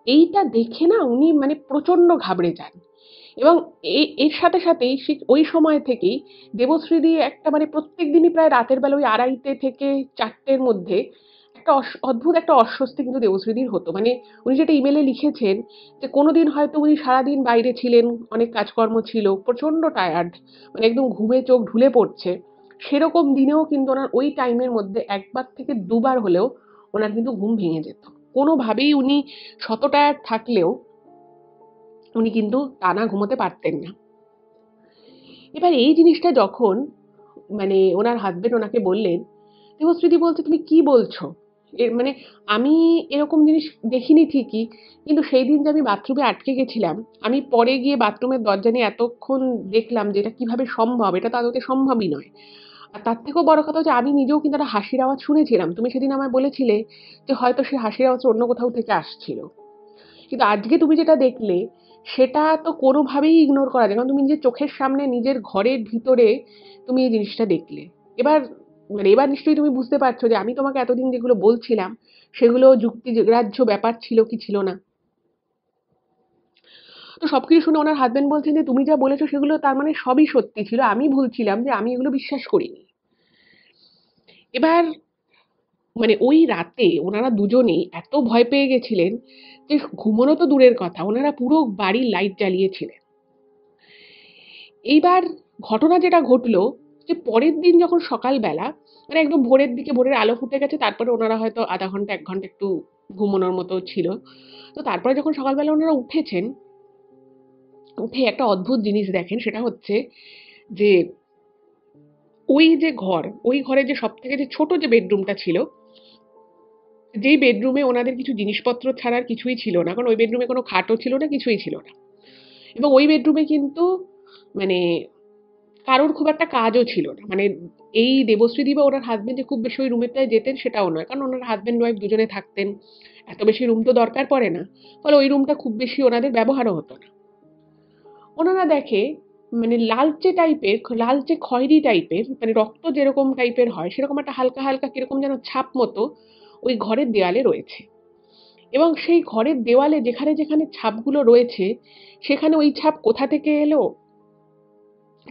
এইটা দেখে না উনি মানে প্রচন্ড ঘাবড়ে যান এবং এর সাথে সাথেই ওই সময় থেকেই দেবশ্রীদি একটা মানে প্রত্যেক দিনই প্রায় রাতের বেলা ওই 2:30 থেকে 4টের মধ্যে একটা অদ্ভুত একটা অস্বস্তি কিন্তু দেবশ্রীদির হতো। মানে উনি যেটা ইমেলে লিখেছেন যে কোনোদিন হয়তো উনি সারাদিন বাইরে ছিলেন, অনেক কাজকর্ম ছিল, প্রচন্ড টায়ার্ড, মানে একদম ঘুমে চোখ ঢুলে পড়ছে, সেরকম দিনেও কিন্তু ওনার ওই টাইমের মধ্যে একবার থেকে দুবার হলেও ওনার কিন্তু ঘুম ভেঙে যেত। কোনোভাবেই উনি শত টায়ার্ড থাকলেও উনি কিন্তু টানা ঘুমোতে পারতেন না। এবার এই জিনিসটা যখন মানে ওনার হাজবেন্ড ওনাকে বললেন, দেবশ্রীদি বলছে তুমি কি বলছো? এর মানে আমি এরকম জিনিস দেখিনি ঠিকই, কিন্তু সেই দিন যে আমি বাথরুমে আটকে গেছিলাম, আমি পরে গিয়ে বাথরুমের দরজা নিয়ে এতক্ষণ দেখলাম যে এটা কিভাবে সম্ভব, এটা তো আদতে সম্ভবই নয়। আর তার থেকেও বড় কথা হচ্ছে আমি নিজেও কিন্তু একটা হাসির আওয়াজ শুনেছিলাম, তুমি সেদিন আমায় বলেছিলে যে হয়তো সে হাসির আওয়াজ অন্য কোথাও থেকে আসছিল, কিন্তু আজকে তুমি যেটা দেখলে সেটা তো কোনোভাবেই ইগনোর করা যায়, কারণ তুমি নিজের চোখের সামনে নিজের ঘরের ভিতরে তুমি এই জিনিসটা দেখলে। এবার মানে এবার নিশ্চয়ই তুমি বুঝতে পারছো যে আমি তোমাকে এতদিন যেগুলো বলছিলাম সেগুলো যুক্তিগ্রাহ্য ব্যাপার ছিল কি ছিল না। তো সবকিছু শুনে ওনার হাজবেন্ড বলছেন যে তুমি যা বলেছো সেগুলো তার মানে সবই সত্যি ছিল, আমি ভুল ছিলাম যে আমি এগুলো বিশ্বাস করিনি। এবার মানে ওই রাতে ওনারা দুজনেই এত ভয় পেয়ে গেছিলেন যে ঘুমানো তো দূরের কথা, ওনারা পুরো বাড়ির লাইট জ্বালিয়েছিলেন। এইবার ঘটনা যেটা ঘটলো যে পরের দিন যখন সকালবেলা মানে একদম ভোরের দিকে ভোরের আলো ফুটে গেছে, তারপরে ওনারা হয়তো আধা ঘন্টা 1 ঘন্টা একটু ঘুমানোর মতো ছিল। তো তারপরে যখন সকালবেলা ওনারা উঠেছেন, উঠে একটা অদ্ভুত জিনিস দেখেন, সেটা হচ্ছে যে ওই যে ঘর, ওই ঘরে যে সবথেকে যে ছোট যে বেডরুমটা ছিল, যেই বেডরুমে ওনাদের কিছু জিনিসপত্র ছাড়া আর কিছুই ছিল না, কারণ ওই বেডরুমে কোনো খাটও ছিল না, কিছুই ছিল না, এবং ওই বেডরুমে কিন্তু মানে কারোর খুব একটা কাজও ছিল না। মানে এই দেবশ্রীদি বা ওনার হাজবেন্ড যে খুব বেশি ওই রুমেটায় যেতেন সেটাও নয়, কারণ ওনার হাজবেন্ড ওয়াইফ দুজনে থাকতেন, এত বেশি রুম তো দরকার পড়ে না, ফলে ওই রুমটা খুব বেশি ওনাদের ব্যবহারও হতো না। ওনারা দেখে মানে লালচে টাইপের, লালচে খয়েরি টাইপের, মানে রক্ত যেরকম টাইপের হয় সেরকম একটা হালকা হালকা কিরকম যেন ছাপ মতো ওই ঘরের দেওয়ালে রয়েছে, এবং সেই ঘরের দেওয়ালে যেখানে যেখানে ছাপগুলো রয়েছে সেখানে ওই ছাপ কোথা থেকে এলো,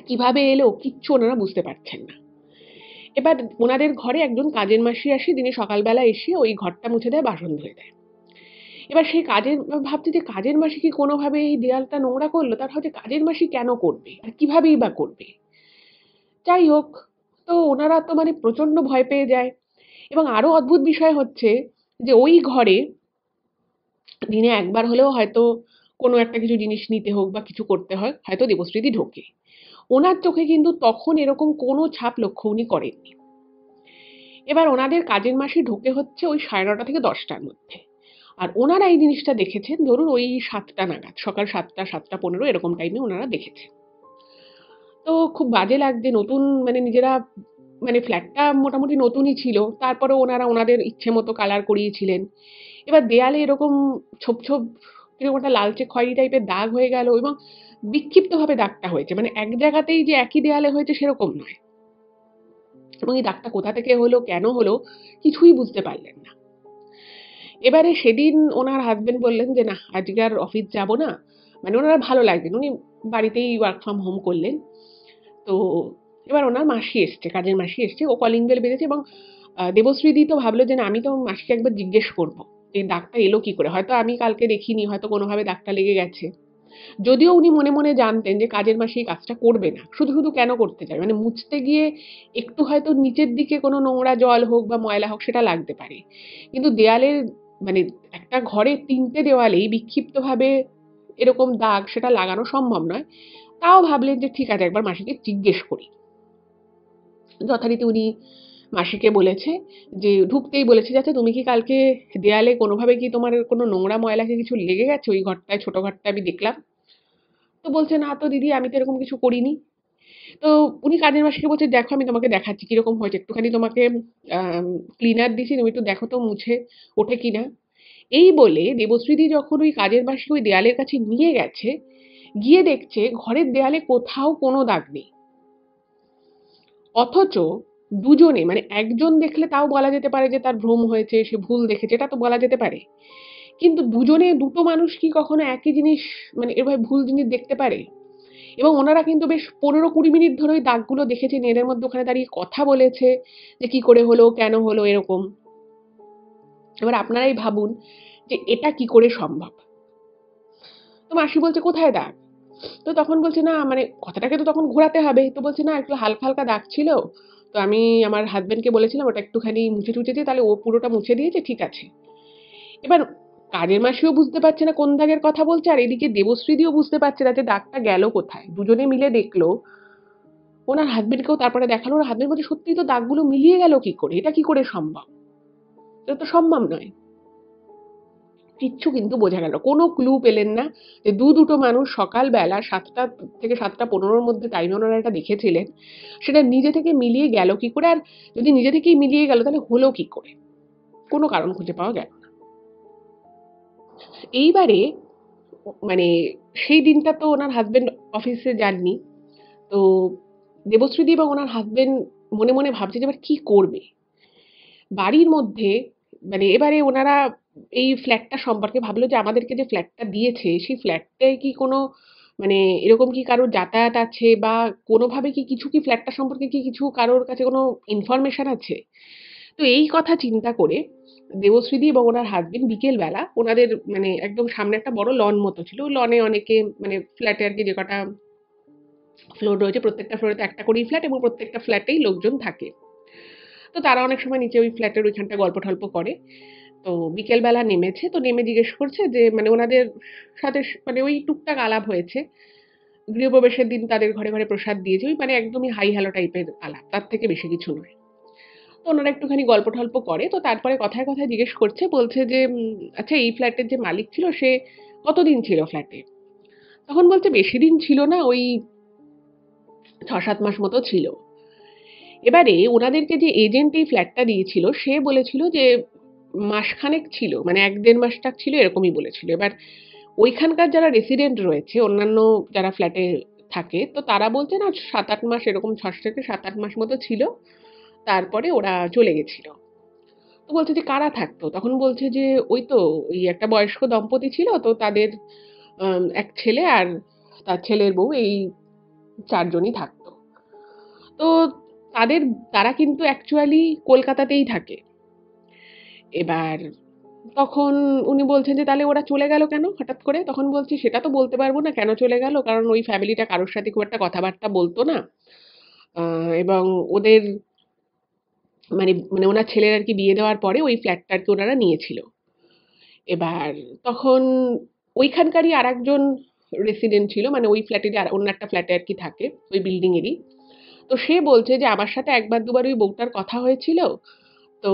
কিভাবে এলো, কিচ্ছু ওনারা বুঝতে পারছেন না। এবার ওনাদের ঘরে একজন কাজের মাসি আসে, যিনি সকালবেলা এসে ওই ঘরটা মুছে দেয়, বাসন ধুয়ে দেয়। এবার সেই কাজের ভাবছে যে কাজের মাসি কি কোনোভাবে এই দেয়ালটা নোংরা করলো, তার হচ্ছে কাজের মাসি কেন করবে আর কিভাবেই বা করবে। যাই হোক, তো ওনারা তো মানে প্রচন্ড ভয় পেয়ে যায়। এবং আরো অদ্ভুত বিষয় হচ্ছে যে ওই ঘরে দিনে একবার হলেও হয়তো কোনো একটা কিছু জিনিস নিতে হোক বা কিছু করতে হয় হয়তো দেবশ্রীদি ঢোকে। ওনার চোখে কিন্তু তখন এরকম কোনো ছাপ লক্ষ্য উনি করেননি। এবার ওনাদের কাজের মাসি ঢোকে হচ্ছে ওই 9:30 থেকে 10টার মধ্যে, আর ওনারা এই জিনিসটা দেখেছেন ধরুন ওই 7টা নাগাদ, সকাল 7টা 7টা 15 এরকম টাইমে ওনারা দেখেছেন। তো খুব বাজে লাগছে, নতুন মানে নিজেরা মানে ফ্ল্যাটটা মোটামুটি নতুনই ছিল, তারপরে ওনারা ওনাদের ইচ্ছে মতো কালার করিয়েছিলেন। এবার দেয়ালে এরকম ছোপ ছোপ কিরকম একটা লালচে খয়েরি টাইপের দাগ হয়ে গেল এবং বিক্ষিপ্তভাবে দাগটা হয়েছে, মানে এক জায়গাতেই যে একই দেয়ালে হয়েছে সেরকম নয়, এবং এই দাগটা কোথা থেকে হলো, কেন হলো, কিছুই বুঝতে পারলেন না। এবারে সেদিন ওনার হাজবেন্ড বললেন যে না, আজকে আর অফিস যাব না, মানে ওনার ভালো লাগবে, উনি বাড়িতেই ওয়ার্ক ফ্রম হোম করলেন। তো এবার ওনার মাসি এসছে, কাজের মাসি এসছে, ও কলিং বেল বেজেছে এবং দেবশ্রীদি তো ভাবলো যে না, আমি তো মাসিকে একবার জিজ্ঞেস করব যে দাগটা এলো কি করে, হয়তো আমি কালকে দেখিনি, হয়তো কোনোভাবে দাগটা লেগে গেছে। যদিও উনি মনে মনে জানতেন যে কাজের মাসি এই কাজটা করবে না, শুধু শুধু কেন করতে চায়, মানে মুছতে গিয়ে একটু হয়তো নিচের দিকে কোনো নোংরা জল হোক বা ময়লা হোক সেটা লাগতে পারে, কিন্তু দেয়ালের মানে একটা ঘরের 3টে দেওয়ালেই বিক্ষিপ্তভাবে এরকম দাগ সেটা লাগানো সম্ভব নয়। তাও ভাবলেন যে ঠিক আছে, একবার মাসিকে জিজ্ঞেস করি। যথারীতি উনি মাসিকে বলেছে যে, ঢুকতেই বলেছে যে আচ্ছা তুমি কি কালকে দেয়ালে কোনোভাবে কি তোমার কোনো নোংরা ময়লা কি কিছু লেগে গেছে ওই ঘরটায়, ছোট ঘরটায় আমি দেখলাম। তো বলছে না তো দিদি, আমি তো এরকম কিছু করিনি। তো উনি কাজের মাসিকে বলছে দেখো আমি তোমাকে দেখাচ্ছি কিরকম হয়েছে, একটুখানি তোমাকে ক্লিনার দিছি, তুমি একটু দেখো তো মুছে ওঠে কিনা। এই বলে দেবশ্রীদি যখন ওই কাজের মাসিকে ওই দেয়ালের কাছে নিয়ে গেছে, গিয়ে দেখছে ঘরের দেয়ালে কোথাও কোনো দাগ নেই। অথচ দুজনে, মানে একজন দেখলে তাও বলা যেতে পারে যে তার ভ্রম হয়েছে, সে ভুল দেখেছে, এটা তো বলা যেতে পারে। কিন্তু দুজনে, দুটো মানুষ কি কখনো একই জিনিস মানে এভাবে ভুল জিনিস দেখতে পারে? এবং ওনারা কিন্তু বেশ 15-20 মিনিট ধরে ওই দাগগুলো দেখেছেন, এদের মধ্যে ওখানে দাঁড়িয়ে কথা বলেছে যে কি করে হলো, কেন হলো এরকম। এবার আপনারাই ভাবুন যে এটা কি করে সম্ভব। তো মাসি বলছে কোথায় দাগ? তো তখন বলছে না, মানে কথাটাকে তো তখন ঘোরাতে হবে। তো বলছে না, একটু হালকা হালকা দাগ ছিল, তো আমি আমার হাজবেন্ডকে বলেছিলাম ওটা একটুখানি মুছে টুছে দিয়ে, তাহলে ও পুরোটা মুছে দিয়েছে, ঠিক আছে। এবার কাজের মাসিও বুঝতে পারছে না কোন দাগের কথা বলছে, আর এদিকে দেবশ্রীদিও বুঝতে পারছে না যে দাগটা গেল কোথায়। দুজনে মিলে দেখলো, ওনার হাজবেন্ডকেও তারপরে দেখালো, ওনার হাজবেন্ড বলছে সত্যিই তো দাগগুলো মিলিয়ে গেল কি করে, এটা কি করে সম্ভব, এটা তো সম্ভব নয়। কিচ্ছু কিন্তু বোঝা গেল, কোনো ক্লু পেলেন না যে দুটো মানুষ সকালবেলা 7টা থেকে 7টা 15-র মধ্যে টাইমে ওনারা এটা দেখেছিলেন, সেটা নিজে থেকে মিলিয়ে গেল কি করে, আর যদি নিজে থেকেই মিলিয়ে গেল তাহলে হলো কি করে, কোনো কারণ খুঁজে পাওয়া গেল না। এইবারে মানে সেই দিনটা তো ওনার হাজবেন্ড অফিসে যাননি। তো দেবশ্রীদি এবং ওনার হাজবেন্ড মনে মনে ভাবছে যে এবার কি করবে বাড়ির মধ্যে। মানে এবারে ওনারা এই ফ্ল্যাটটা সম্পর্কে ভাবলো যে আমাদেরকে যে ফ্ল্যাটটা দিয়েছে সেই ফ্ল্যাটটায় কি কোনো মানে এরকম কি কারোর যাতায়াত আছে, বা কোনোভাবে কি কিছু, কি ফ্ল্যাটটা সম্পর্কে কি কিছু কারোর কাছে কোনো ইনফরমেশন আছে। তো এই কথা চিন্তা করে দেবশ্রীদি এবং ওনার হাজবেন্ড বিকেল বেলা ওনাদের মানে একদম সামনে একটা বড় লন মতো ছিল, লনে অনেকে মানে ফ্ল্যাটে আর কি যে কটা ফ্লোর রয়েছে প্রত্যেকটা ফ্লোরেতে একটা করেই ফ্ল্যাট এবং প্রত্যেকটা ফ্ল্যাটেই লোকজন থাকে। তো তারা অনেক সময় নিচে ওই ফ্ল্যাটের ওইখানটা গল্প টল্প করে। তো বিকেলবেলা নেমেছে, তো নেমে জিজ্ঞেস করছে যে মানে ওনাদের সাথে মানে ওই টুকটাক আলাপ হয়েছে। গৃহপ্রবেশের দিন তাদের ঘরে ঘরে প্রসাদ দিয়েছে, ওই মানে একদমই হাই হ্যালো টাইপের আলাপ, তার থেকে বেশি কিছু নয়। তো ওনারা একটুখানি গল্প টল্প করে, তো তারপরে কথায় কথায় জিজ্ঞেস করছে, বলছে যে আচ্ছা এই ফ্ল্যাটের যে মালিক ছিল সে কতদিন ছিল ফ্ল্যাটে। তখন বলছে বেশি দিন ছিল না, ওই 6-7 মাস মতো ছিল। এবারে ওনাদেরকে যে এজেন্ট এই ফ্ল্যাটটা দিয়েছিল সে বলেছিল যে মাসখানেক ছিল, মানে 1-1.5 মাস ছিল, এরকমই বলেছিল। এবার ওইখানকার যারা রেসিডেন্ট রয়েছে, অন্যান্য যারা ফ্ল্যাটে থাকে, তো তারা বলছে না 7-8 মাস, এরকম 6 থেকে 7-8 মাস মতো ছিল, তারপরে ওরা চলে গেছিল। তো বলছে যে কারা থাকতো, তখন বলছে যে ওই তো ওই একটা বয়স্ক দম্পতি ছিল, তো তাদের এক ছেলে আর তার ছেলের বউ, এই 4 জনই থাকতো। তো তাদের তারা কিন্তু অ্যাকচুয়ালি কলকাতাতেই থাকে। এবার তখন উনি বলছেন যে তাহলে ওরা চলে গেল কেন হঠাৎ করে? তখন বলছি সেটা তো বলতে পারবো না কেন চলে গেল, কারণ ওই ফ্যামিলিটা কারোর সাথে খুব একটা কথাবার্তা বলতো না। এবং ওদের মানে মানে ওনার ছেলের আর কি বিয়ে দেওয়ার পরে ওই ফ্ল্যাটটা আর কি ওনারা নিয়েছিল। এবার তখন ওইখানকারই আরেকজন রেসিডেন্ট ছিল, মানে ওই ফ্ল্যাটেরই আর অন্য একটা ফ্ল্যাটে আর কি থাকে, ওই বিল্ডিং এরই। তো সে বলছে যে আমার সাথে একবার দুবার ওই বউটার কথা হয়েছিল। তো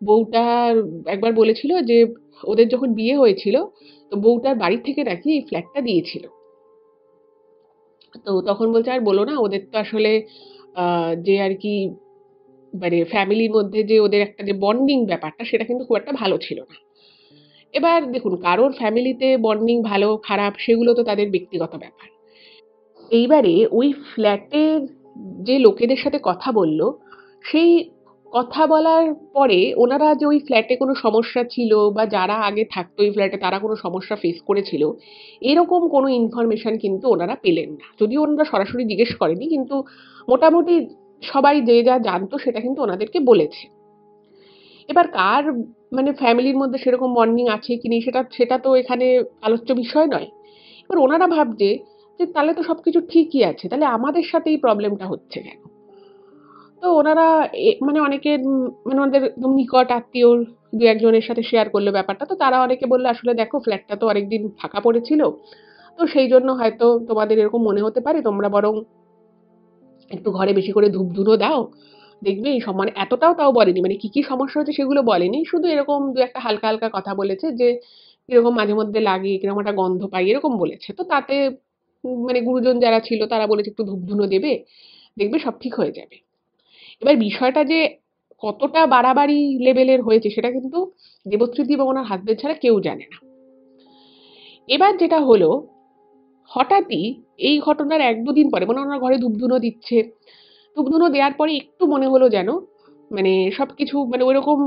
বউটা একবার বলেছিল যে ওদের যখন বিয়ে হয়েছিল, তো বউটার বাড়ি থেকে নাকি এই ফ্ল্যাটটা দিয়েছিল। তো তখন বলছে আর বলো না, ওদের তো আসলে যে আর কি মানে ফ্যামিলির মধ্যে যে ওদের একটা যে বন্ডিং ব্যাপারটা সেটা কিন্তু খুব একটা ভালো ছিল না। এবার দেখুন, কারোর ফ্যামিলিতে বন্ডিং ভালো খারাপ সেগুলো তো তাদের ব্যক্তিগত ব্যাপার। এইবারে ওই ফ্ল্যাটের যে লোকেদের সাথে কথা বলল, সেই কথা বলার পরে ওনারা যে ওই ফ্ল্যাটে কোনো সমস্যা ছিল বা যারা আগে থাকতো ওই ফ্ল্যাটে তারা কোনো সমস্যা ফেস করেছিল, এরকম কোনো ইনফরমেশন কিন্তু ওনারা পেলেন না। যদিও ওনারা সরাসরি জিজ্ঞেস করেনি, কিন্তু মোটামুটি সবাই যে যা জানতো সেটা কিন্তু ওনাদেরকে বলেছে। এবার কার মানে ফ্যামিলির মধ্যে সেরকম বন্ডিং আছে কি নেই সেটা সেটা তো এখানে আলোচ্য বিষয় নয়। এবার ওনারা ভাবছে যে তাহলে তো সবকিছু ঠিকই আছে, তাহলে আমাদের সাথে এই প্রবলেমটা হচ্ছে কেন? তো ওনারা মানে অনেকের মানে ওনাদের একদম নিকট আত্মীয়র দু একজনের সাথে শেয়ার করলো ব্যাপারটা। তো তারা অনেকে বললো আসলে দেখো ফ্ল্যাটটা তো অনেকদিন ফাঁকা পড়েছিল, তো সেই জন্য হয়তো তোমাদের এরকম মনে হতে পারে, তোমরা বরং একটু ঘরে বেশি করে ধূপ ধুনো দাও, দেখবে এই সব মানে এতটাও তাও বলেনি, মানে কি কি সমস্যা হচ্ছে সেগুলো বলেনি, শুধু এরকম দু একটা হালকা হালকা কথা বলেছে যে এরকম মাঝে মধ্যে লাগে, কিরকম একটা গন্ধ পাই, এরকম বলেছে। তো তাতে মানে গুরুজন যারা ছিল তারা বলেছে একটু ধূপ ধুনো দেবে, দেখবে সব ঠিক হয়ে যাবে। এবার বিষয়টা যে কতটা বাড়াবাড়ি লেভেলের হয়েছে সেটা কিন্তু দেবশ্রীদি এবং ওনার হাজবেন্ড ছাড়া কেউ জানে না। এবার যেটা হলো, হঠাৎই এই ঘটনার এক দুদিন পরে মানে ওনার ঘরে ধূপধুনো দিচ্ছে, ধূপধুনো দেওয়ার পরে একটু মনে হলো যেন মানে সবকিছু মানে ওইরকম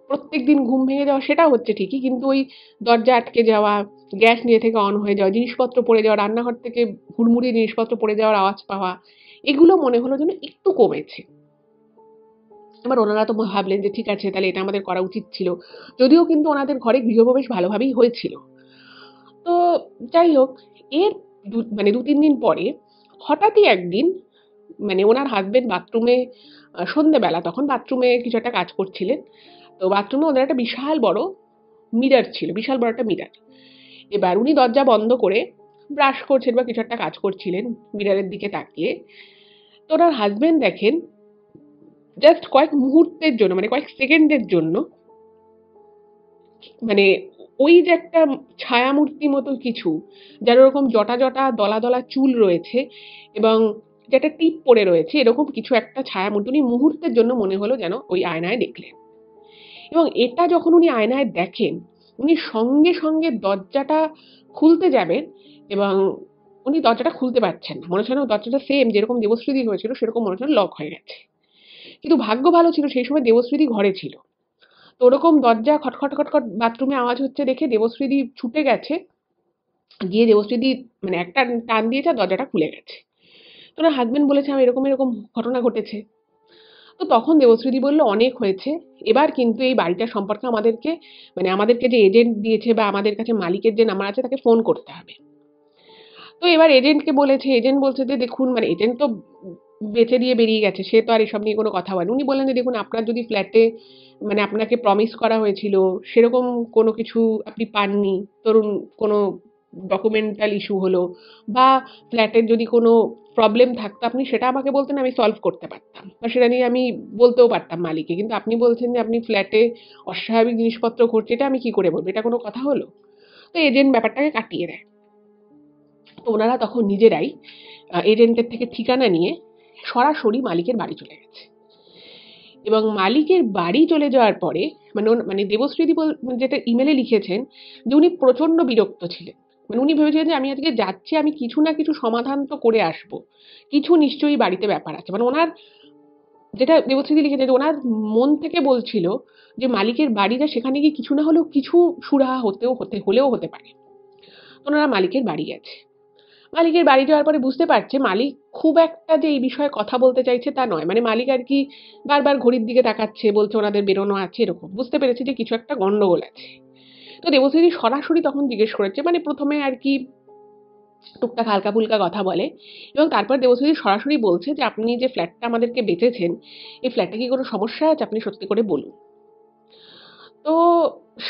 প্রত্যেকদিন ঘুম ভেঙে যাওয়া সেটা হচ্ছে ঠিকই, কিন্তু ওই দরজা আটকে যাওয়া, গ্যাস নিজে থেকে অন হয়ে যাওয়া, জিনিসপত্র পড়ে যাওয়া, রান্নাঘর থেকে হুড়মুড়িয়ে জিনিসপত্র পড়ে যাওয়ার আওয়াজ পাওয়া, এগুলো মনে হলো যেন একটু কমেছে। এবার ওনারা তো ভাবলেন যে ঠিক আছে তাহলে এটা আমাদের করা উচিত ছিল, যদিও কিন্তু ওনাদের ঘরে গৃহপ্রবেশ ভালোভাবেই হয়েছিল। তো যাই হোক, এর মানে দু তিন দিন পরে হঠাৎই একদিন মানে ওনার হাজবেন্ড বাথরুমে সন্ধেবেলা তখন বাথরুমে কিছু একটা কাজ করছিলেন। তো বাথরুমে ওদের একটা বিশাল বড় মিরার ছিল, বিশাল বড় একটা মিরার। এবার উনি দরজা বন্ধ করে ব্রাশ করছেন বা কিছু একটা কাজ করছিলেন মিরারের দিকে তাকিয়ে। তো ওনার হাজবেন্ড দেখেন জাস্ট কয়েক মুহূর্তের জন্য মানে কয়েক সেকেন্ডের জন্য মানে ওই যে একটা ছায়ামূর্তি মতো কিছু, যার ওরকম জটা জটা দলা দলা চুল রয়েছে এবং যেটা টিপ পড়ে রয়েছে, এরকম কিছু একটা ছায়ামূর্তি উনি মুহূর্তের জন্য মনে হলো যেন ওই আয়নায় দেখলেন। এবং এটা যখন উনি আয়নায় দেখেন, উনি সঙ্গে সঙ্গে দরজাটা খুলতে যাবেন এবং উনি দরজাটা খুলতে পারছেন না, মনে হচ্ছে যেন দরজাটা সেম যেরকম দেবশ্রীদির হয়েছিল সেরকম মনে হচ্ছে লক হয়ে গেছে। কিন্তু ভাগ্য ভালো ছিল সেই সময় দেবশ্রীদি ঘরে ছিল। তো ওরকম দরজা খটখট খটখট বাথরুমে আওয়াজ হচ্ছে দেখে দেবশ্রীদি ছুটে গেছে, গিয়ে দেবশ্রীদি মানে একটা টান দিয়েছে আর দরজাটা খুলে গেছে। তো ওনার হাজবেন্ড বলেছে আমি এরকম এরকম ঘটনা ঘটেছে। তো তখন দেবশ্রীদি বলল অনেক হয়েছে, এবার কিন্তু এই বাড়িটা সম্পর্কে আমাদেরকে মানে আমাদেরকে যে এজেন্ট দিয়েছে বা আমাদের কাছে মালিকের যে নাম্বার আছে তাকে ফোন করতে হবে। তো এবার এজেন্টকে বলেছে, এজেন্ট বলছে যে দেখুন মানে এজেন্ট তো বেচে দিয়ে বেরিয়ে গেছে, সে তো আর এসব নিয়ে কোনো কথা বলেনি। উনি বললেন যে দেখুন আপনার যদি ফ্ল্যাটে মানে আপনাকে প্রমিস করা হয়েছিল সেরকম কোনো কিছু আপনি পাননি, ধরুন কোনো ডকুমেন্টাল ইস্যু হলো বা ফ্ল্যাটের যদি কোনো প্রবলেম থাকতো আপনি সেটা আমাকে বলতেন, আমি সলভ করতে পারতাম বা সেটা নিয়ে আমি বলতেও পারতাম মালিককে। কিন্তু আপনি বলছেন যে আপনি ফ্ল্যাটে অস্বাভাবিক জিনিসপত্র ঘটছে, এটা আমি কি করে বলবো, এটা কোনো কথা হলো? তো এজেন্ট ব্যাপারটাকে কাটিয়ে দেয়। তো ওনারা তখন নিজেরাই এজেন্টের থেকে ঠিকানা নিয়ে সরাসরি মালিকের বাড়ি চলে গেছে। এবং মালিকের বাড়ি চলে যাওয়ার পরে মানে মানে দেবশ্রীদি যেটা ইমেলে লিখেছেন যে উনি প্রচন্ড বিরক্ত ছিলেন। মানে উনি ভেবেছিলেন যে আমি আজকে যাচ্ছি, আমি কিছু না কিছু সমাধান তো করে আসবো, কিছু নিশ্চয়ই বাড়িতে ব্যাপার আছে। মানে ওনার যেটা দেবশ্রীদি লিখেছে যে ওনার মন থেকে বলছিল যে মালিকের বাড়িটা সেখানে গিয়ে কিছু না হলেও কিছু সুরাহা হলেও হতে পারে। তো ওনারা মালিকের বাড়ি গেছে। মালিকের বাড়ি যাওয়ার পরে বুঝতে পারছে মালিক খুব একটা যে এই বিষয়ে কথা বলতে চাইছে তা নয়। মানে মালিক আর কি বারবার ঘড়ির দিকে তাকাচ্ছে, বলছে ওনাদের বেরোনো আছে এরকম। বুঝতে পেরেছে যে কিছু একটা গন্ডগোল আছে। তো দেবশ্রী সরাসরি তখন জিজ্ঞেস করেছে, মানে প্রথমে আর কি টুকটাক হালকা ফুলকা কথা বলে এবং তারপর দেবশ্রী সরাসরি বলছে যে আপনি যে ফ্ল্যাটটা আমাদেরকে বেচেছেন, এই ফ্ল্যাটে কি কোনো সমস্যা আছে আপনি সত্যি করে বলুন। তো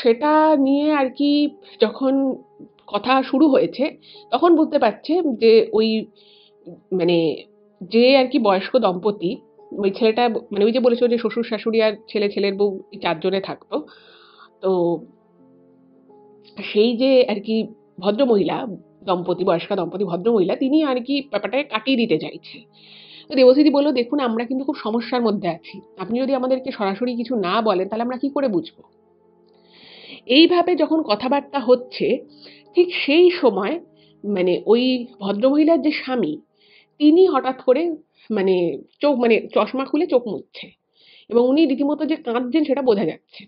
সেটা নিয়ে আর কি যখন কথা শুরু হয়েছে তখন বুঝতে পারছে যে ওই মানে যে আর কি বয়স্ক দম্পতি, ওই ছেলেটা মানে ওই যে বলেছিল যে শ্বশুর শাশুড়ি আর ছেলে ছেলের বউ এই চারজনে থাকতো। তো সেই যে আর কি ভদ্রমহিলা দম্পতি, বয়স্কা দম্পতি ভদ্রমহিলা, তিনি আর কি ব্যাপারটাকে কাটিয়ে দিতে চাইছে। তো দেবশ্রীদি বলল দেখুন আমরা কিন্তু খুব সমস্যার মধ্যে আছি, আপনি যদি আমাদেরকে সরাসরি কিছু না বলেন তাহলে আমরা কি করে বুঝবো। এইভাবে যখন কথাবার্তা হচ্ছে ঠিক সেই সময় মানে ওই ভদ্রমহিলার যে স্বামী তিনি হঠাৎ করে মানে চোখ মানে চশমা খুলে চোখ মুছছে এবং উনি রীতিমতো যে কাঁদছেন সেটা বোঝা যাচ্ছে।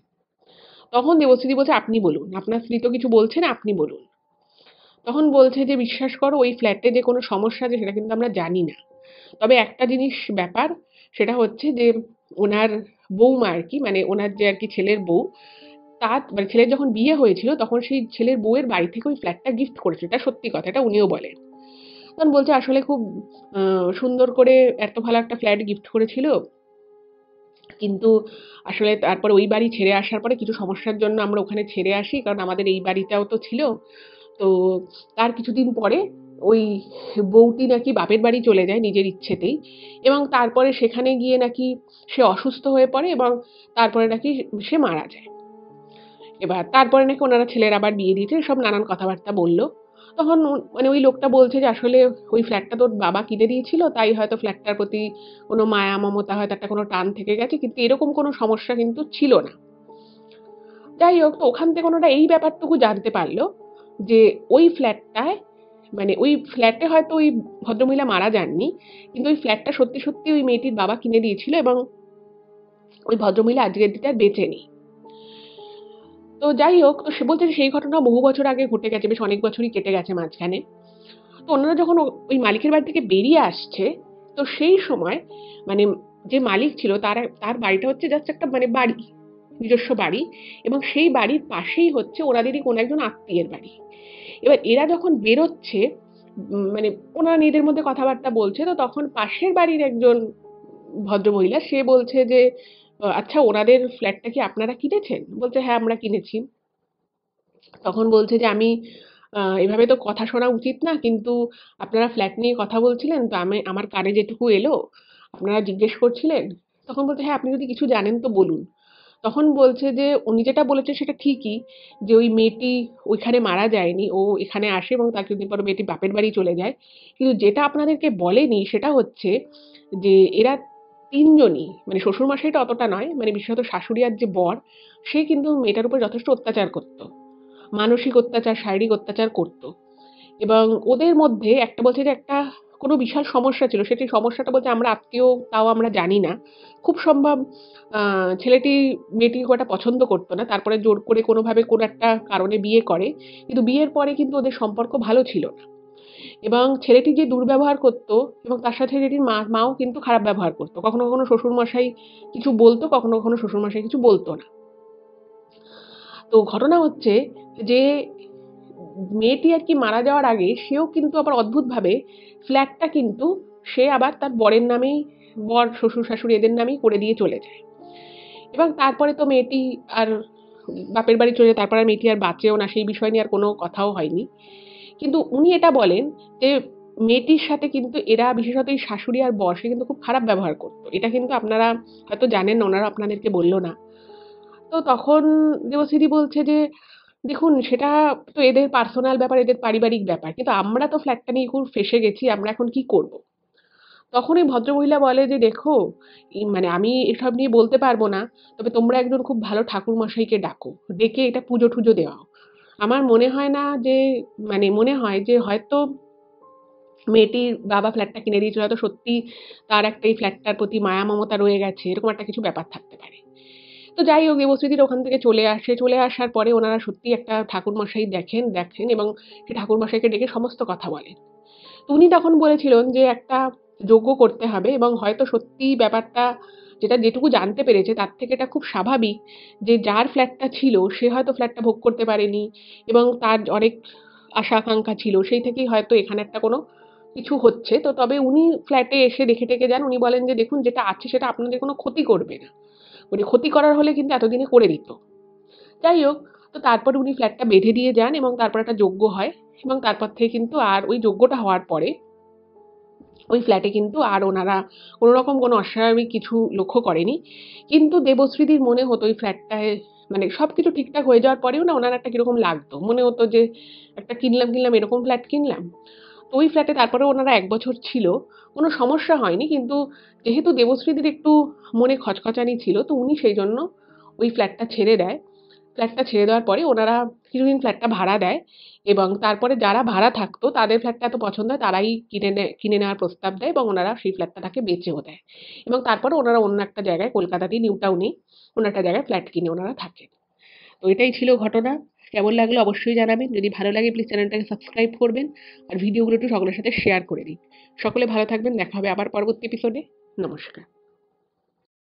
তখন দেবশ্রী বলছে, আপনি বলুন, আপনার স্ত্রী তো কিছু বলছে না, আপনি বলুন। তখন বলছে যে, বিশ্বাস করো ওই ফ্ল্যাটে যে কোনো সমস্যা আছে সেটা কিন্তু আমরা জানি না। তবে একটা জিনিস ব্যাপার, সেটা হচ্ছে যে ওনার বৌমা আর কি, মানে ওনার যে আর কি ছেলের বউ, তার মানে ছেলের যখন বিয়ে হয়েছিল তখন সেই ছেলের বউয়ের বাড়ি থেকে ওই ফ্ল্যাটটা গিফট করেছিল। এটা সত্যি কথা, এটা উনিও বলেন। তখন বলছে আসলে খুব সুন্দর করে এত ভালো একটা ফ্ল্যাট গিফট করেছিল, কিন্তু আসলে তারপরে ওই বাড়ি ছেড়ে আসার পরে কিছু সমস্যার জন্য আমরা ওখানে ছেড়ে আসি, কারণ আমাদের এই বাড়িটাও তো ছিল। তো তার কিছুদিন পরে ওই বউটি নাকি বাপের বাড়ি চলে যায় নিজের ইচ্ছেতেই, এবং তারপরে সেখানে গিয়ে নাকি সে অসুস্থ হয়ে পড়ে এবং তারপরে নাকি সে মারা যায়। এবার তারপরে নাকি ওনারা ছেলের আবার বিয়ে দিয়েছে, সব নানান কথাবার্তা বলল। তখন মানে ওই লোকটা বলছে যে আসলে ওই ফ্ল্যাটটা তোর বাবা কিনে দিয়েছিল, তাই হয়তো ফ্ল্যাটটার প্রতি কোনো মায়া মমতা, হয়তো একটা কোনো টান থেকে গেছে, কিন্তু এরকম কোনো সমস্যা কিন্তু ছিল না। যাই হোক, তো ওখান থেকে ওনারা এই ব্যাপারটুকু জানতে পারলো যে ওই ফ্ল্যাটটায়, মানে ওই ফ্ল্যাটে হয়তো ওই ভদ্রমহিলা মারা যাননি, কিন্তু ওই ফ্ল্যাটটা সত্যি সত্যি ওই মেয়েটির বাবা কিনে দিয়েছিল এবং ওই ভদ্রমহিলা আজকের দিনে আর বেঁচে নেই। তো যাই হোক, তো সে বলছে যে সেই ঘটনা বহু বছর আগে ঘটে গেছে, বেশ অনেক বছরই কেটে গেছে মাঝখানে। তো ওনারা যখন ওই মালিকের বাড়ি থেকে বেরিয়ে আসছে, তো সেই সময় মানে যে মালিক ছিল তার তার বাড়িটা হচ্ছে জাস্ট একটা মানে বাড়ি, নিজস্ব বাড়ি, এবং সেই বাড়ির পাশেই হচ্ছে ওনাদেরই কোনো একজন আত্মীয়ের বাড়ি। এবার এরা যখন বেরোচ্ছে, মানে ওনারা নিজেদের মধ্যে কথাবার্তা বলছে, তো তখন পাশের বাড়ির একজন ভদ্রমহিলা সে বলছে যে, আচ্ছা ওনাদের ফ্ল্যাটটা কি আপনারা কিনেছেন? বলছে, হ্যাঁ আমরা কিনেছি। তখন বলছে যে, আমি এভাবে তো কথা শোনা উচিত না, কিন্তু আপনারা ফ্ল্যাট নিয়ে কথা বলছিলেন, তো আমার কানে যেটুকু এলো, আপনারা জিজ্ঞেস করছিলেন। তখন বলছে, হ্যাঁ আপনি যদি কিছু জানেন তো বলুন। তখন বলছে যে উনি যেটা বলেছে সেটা ঠিকই, যে ওই মেয়েটি ওইখানে মারা যায়নি, ও এখানে আসে এবং তার কিছুদিন পর মেয়েটি বাপের বাড়ি চলে যায়। কিন্তু যেটা আপনাদেরকে বলেনি সেটা হচ্ছে যে এরা তিনজনই, মানে শ্বশুরমশাইটা অতটা নয়, মানে বিশেষত শাশুড়ি আর যে বর, সে কিন্তু মেয়েটার উপর যথেষ্ট অত্যাচার করতো, মানসিক অত্যাচার, শারীরিক অত্যাচার করতো। এবং ওদের মধ্যে একটা বলছে যে একটা কোনো বিশাল সমস্যা ছিল, সেটি সমস্যাটা বলছে আমরা আত্মীয়, তাও আমরা জানি না। খুব সম্ভব ছেলেটি মেয়েটিকে খুব একটা পছন্দ করতো না, তারপরে জোর করে কোনোভাবে কোনো একটা কারণে বিয়ে করে, কিন্তু বিয়ের পরে কিন্তু ওদের সম্পর্ক ভালো ছিল না। এবং ছেলেটি যে দুর্ব্যবহার করতো, এবং তার সাথে ছেলেটির মাও কিন্তু খারাপ ব্যবহার করতো, কখনো কখনো শ্বশুরমশাই কিছু বলতো, কখনো কখনো শ্বশুরমশাই কিছু বলতো না। তো ঘটনা হচ্ছে যে মেয়েটি আর কি মারা যাওয়ার আগে সেও কিন্তু আবার অদ্ভুতভাবে ফ্ল্যাটটা কিন্তু সে আবার তার বরের নামেই, বর শ্বশুর শাশুড়ি এদের নামেই করে দিয়ে চলে যায়। এবং তারপরে তো মেয়েটি আর বাপের বাড়ি চলে যায়, তারপর আর মেয়েটি আর বাঁচেও না, সেই বিষয় নিয়ে আর কোনো কথাও হয়নি। কিন্তু উনি এটা বলেন যে মেয়েটির সাথে কিন্তু এরা, বিশেষত এই শাশুড়ি আর বর, সে কিন্তু খুব খারাপ ব্যবহার করতো। এটা কিন্তু আপনারা হয়তো জানেন না, ওনারা আপনাদেরকে বলল না। তো তখন দেবশ্রী বলছে যে, দেখুন সেটা তো এদের পার্সোনাল ব্যাপার, এদের পারিবারিক ব্যাপার, কিন্তু আমরা তো ফ্ল্যাটটা নিয়ে খুব ফেঁসে গেছি, আমরা এখন কি করব? তখন ওই ভদ্রমহিলা বলে যে, দেখো মানে আমি এসব নিয়ে বলতে পারবো না, তবে তোমরা একজন খুব ভালো ঠাকুরমশাইকে ডাকো, ডেকে এটা পুজো টুজো দেওয়াও। আমার মনে হয় না যে, মানে মনে হয় যে হয়তো মেয়েটির বাবা ফ্ল্যাটটা কিনে দিয়েছিল, হয়তো সত্যি তার একটা এই ফ্ল্যাটটার প্রতি মায়া মমতা রয়ে গেছে, এরকম একটা কিছু ব্যাপার থাকতে পারে। তো যাই হোক, দেবশ্রীদির ওখান থেকে চলে আসে। চলে আসার পরে ওনারা সত্যিই একটা ঠাকুরমশাই দেখেন এবং সেই ঠাকুরমশাইকে ডেকে সমস্ত কথা বলেন। তো উনি তখন বলেছিলেন যে একটা যজ্ঞ করতে হবে, এবং হয়তো সত্যিই ব্যাপারটা, যেটা যেটুকু জানতে পেরেছে তার থেকে এটা খুব স্বাভাবিক যে যার ফ্ল্যাটটা ছিল সে হয়তো ফ্ল্যাটটা ভোগ করতে পারেনি, এবং তার অনেক আশা আকাঙ্ক্ষা ছিল, সেই থেকেই হয়তো এখানে একটা কোনো কিছু হচ্ছে। তো তবে উনি ফ্ল্যাটে এসে দেখে টেকে যান। উনি বলেন যে, দেখুন যেটা আছে সেটা আপনাদের কোনো ক্ষতি করবে না। মানে ক্ষতি করার হলে কিন্তু এতদিনে করে দিত। যাই হোক, তো তারপরে উনি ফ্ল্যাটটা বেঁধে দিয়ে যান এবং তারপর একটা যজ্ঞ হয়, এবং তারপর থেকে কিন্তু আর ওই যজ্ঞটা হওয়ার পরে ওই ফ্ল্যাটে কিন্তু আর ওনারা কোনোরকম কোনো অস্বাভাবিক কিছু লক্ষ্য করেনি। কিন্তু দেবশ্রীদির মনে হতো ওই ফ্ল্যাটটায়, মানে সবকিছু ঠিকঠাক হয়ে যাওয়ার পরেও না ওনার একটা কিরকম লাগতো। মনে হতো যে একটা কিনলাম এরকম ফ্ল্যাট কিনলাম। তো ওই ফ্ল্যাটে তারপরে ওনারা ১ বছর ছিল। কোনো সমস্যা হয়নি। কিন্তু যেহেতু দেবশ্রীদির একটু মনে খচখচানি ছিল, তো উনি সেইজন্য ওই ফ্ল্যাটটা ছেড়ে দেয়। ফ্ল্যাটটা ছেড়ে দেওয়ার পরে ওনারা কিছুদিন ফ্ল্যাটটা ভাড়া দেয় এবং তারপরে যারা ভাড়া থাকতো তাদের ফ্ল্যাটটা এত পছন্দ হয় তারাই কিনে নেওয়ার প্রস্তাব দেয় এবং ওনারা সেই ফ্ল্যাটটা তাকে বেচেও দেয় এবং তারপরে ওনারা অন্য একটা জায়গায় কলকাতাতেই নিউ টাউনে অন্য একটা জায়গায় ফ্ল্যাট কিনে ওনারা থাকেন। তো এটাই ছিল ঘটনা। কেমন লাগলো অবশ্যই জানাবেন। যদি ভালো লাগে প্লিজ চ্যানেলটাকে সাবস্ক্রাইব করবেন আর ভিডিওগুলো একটু সকলের সাথে শেয়ার করে দিন। সকলে ভালো থাকবেন। দেখা হবে আবার পরবর্তী এপিসোডে। নমস্কার।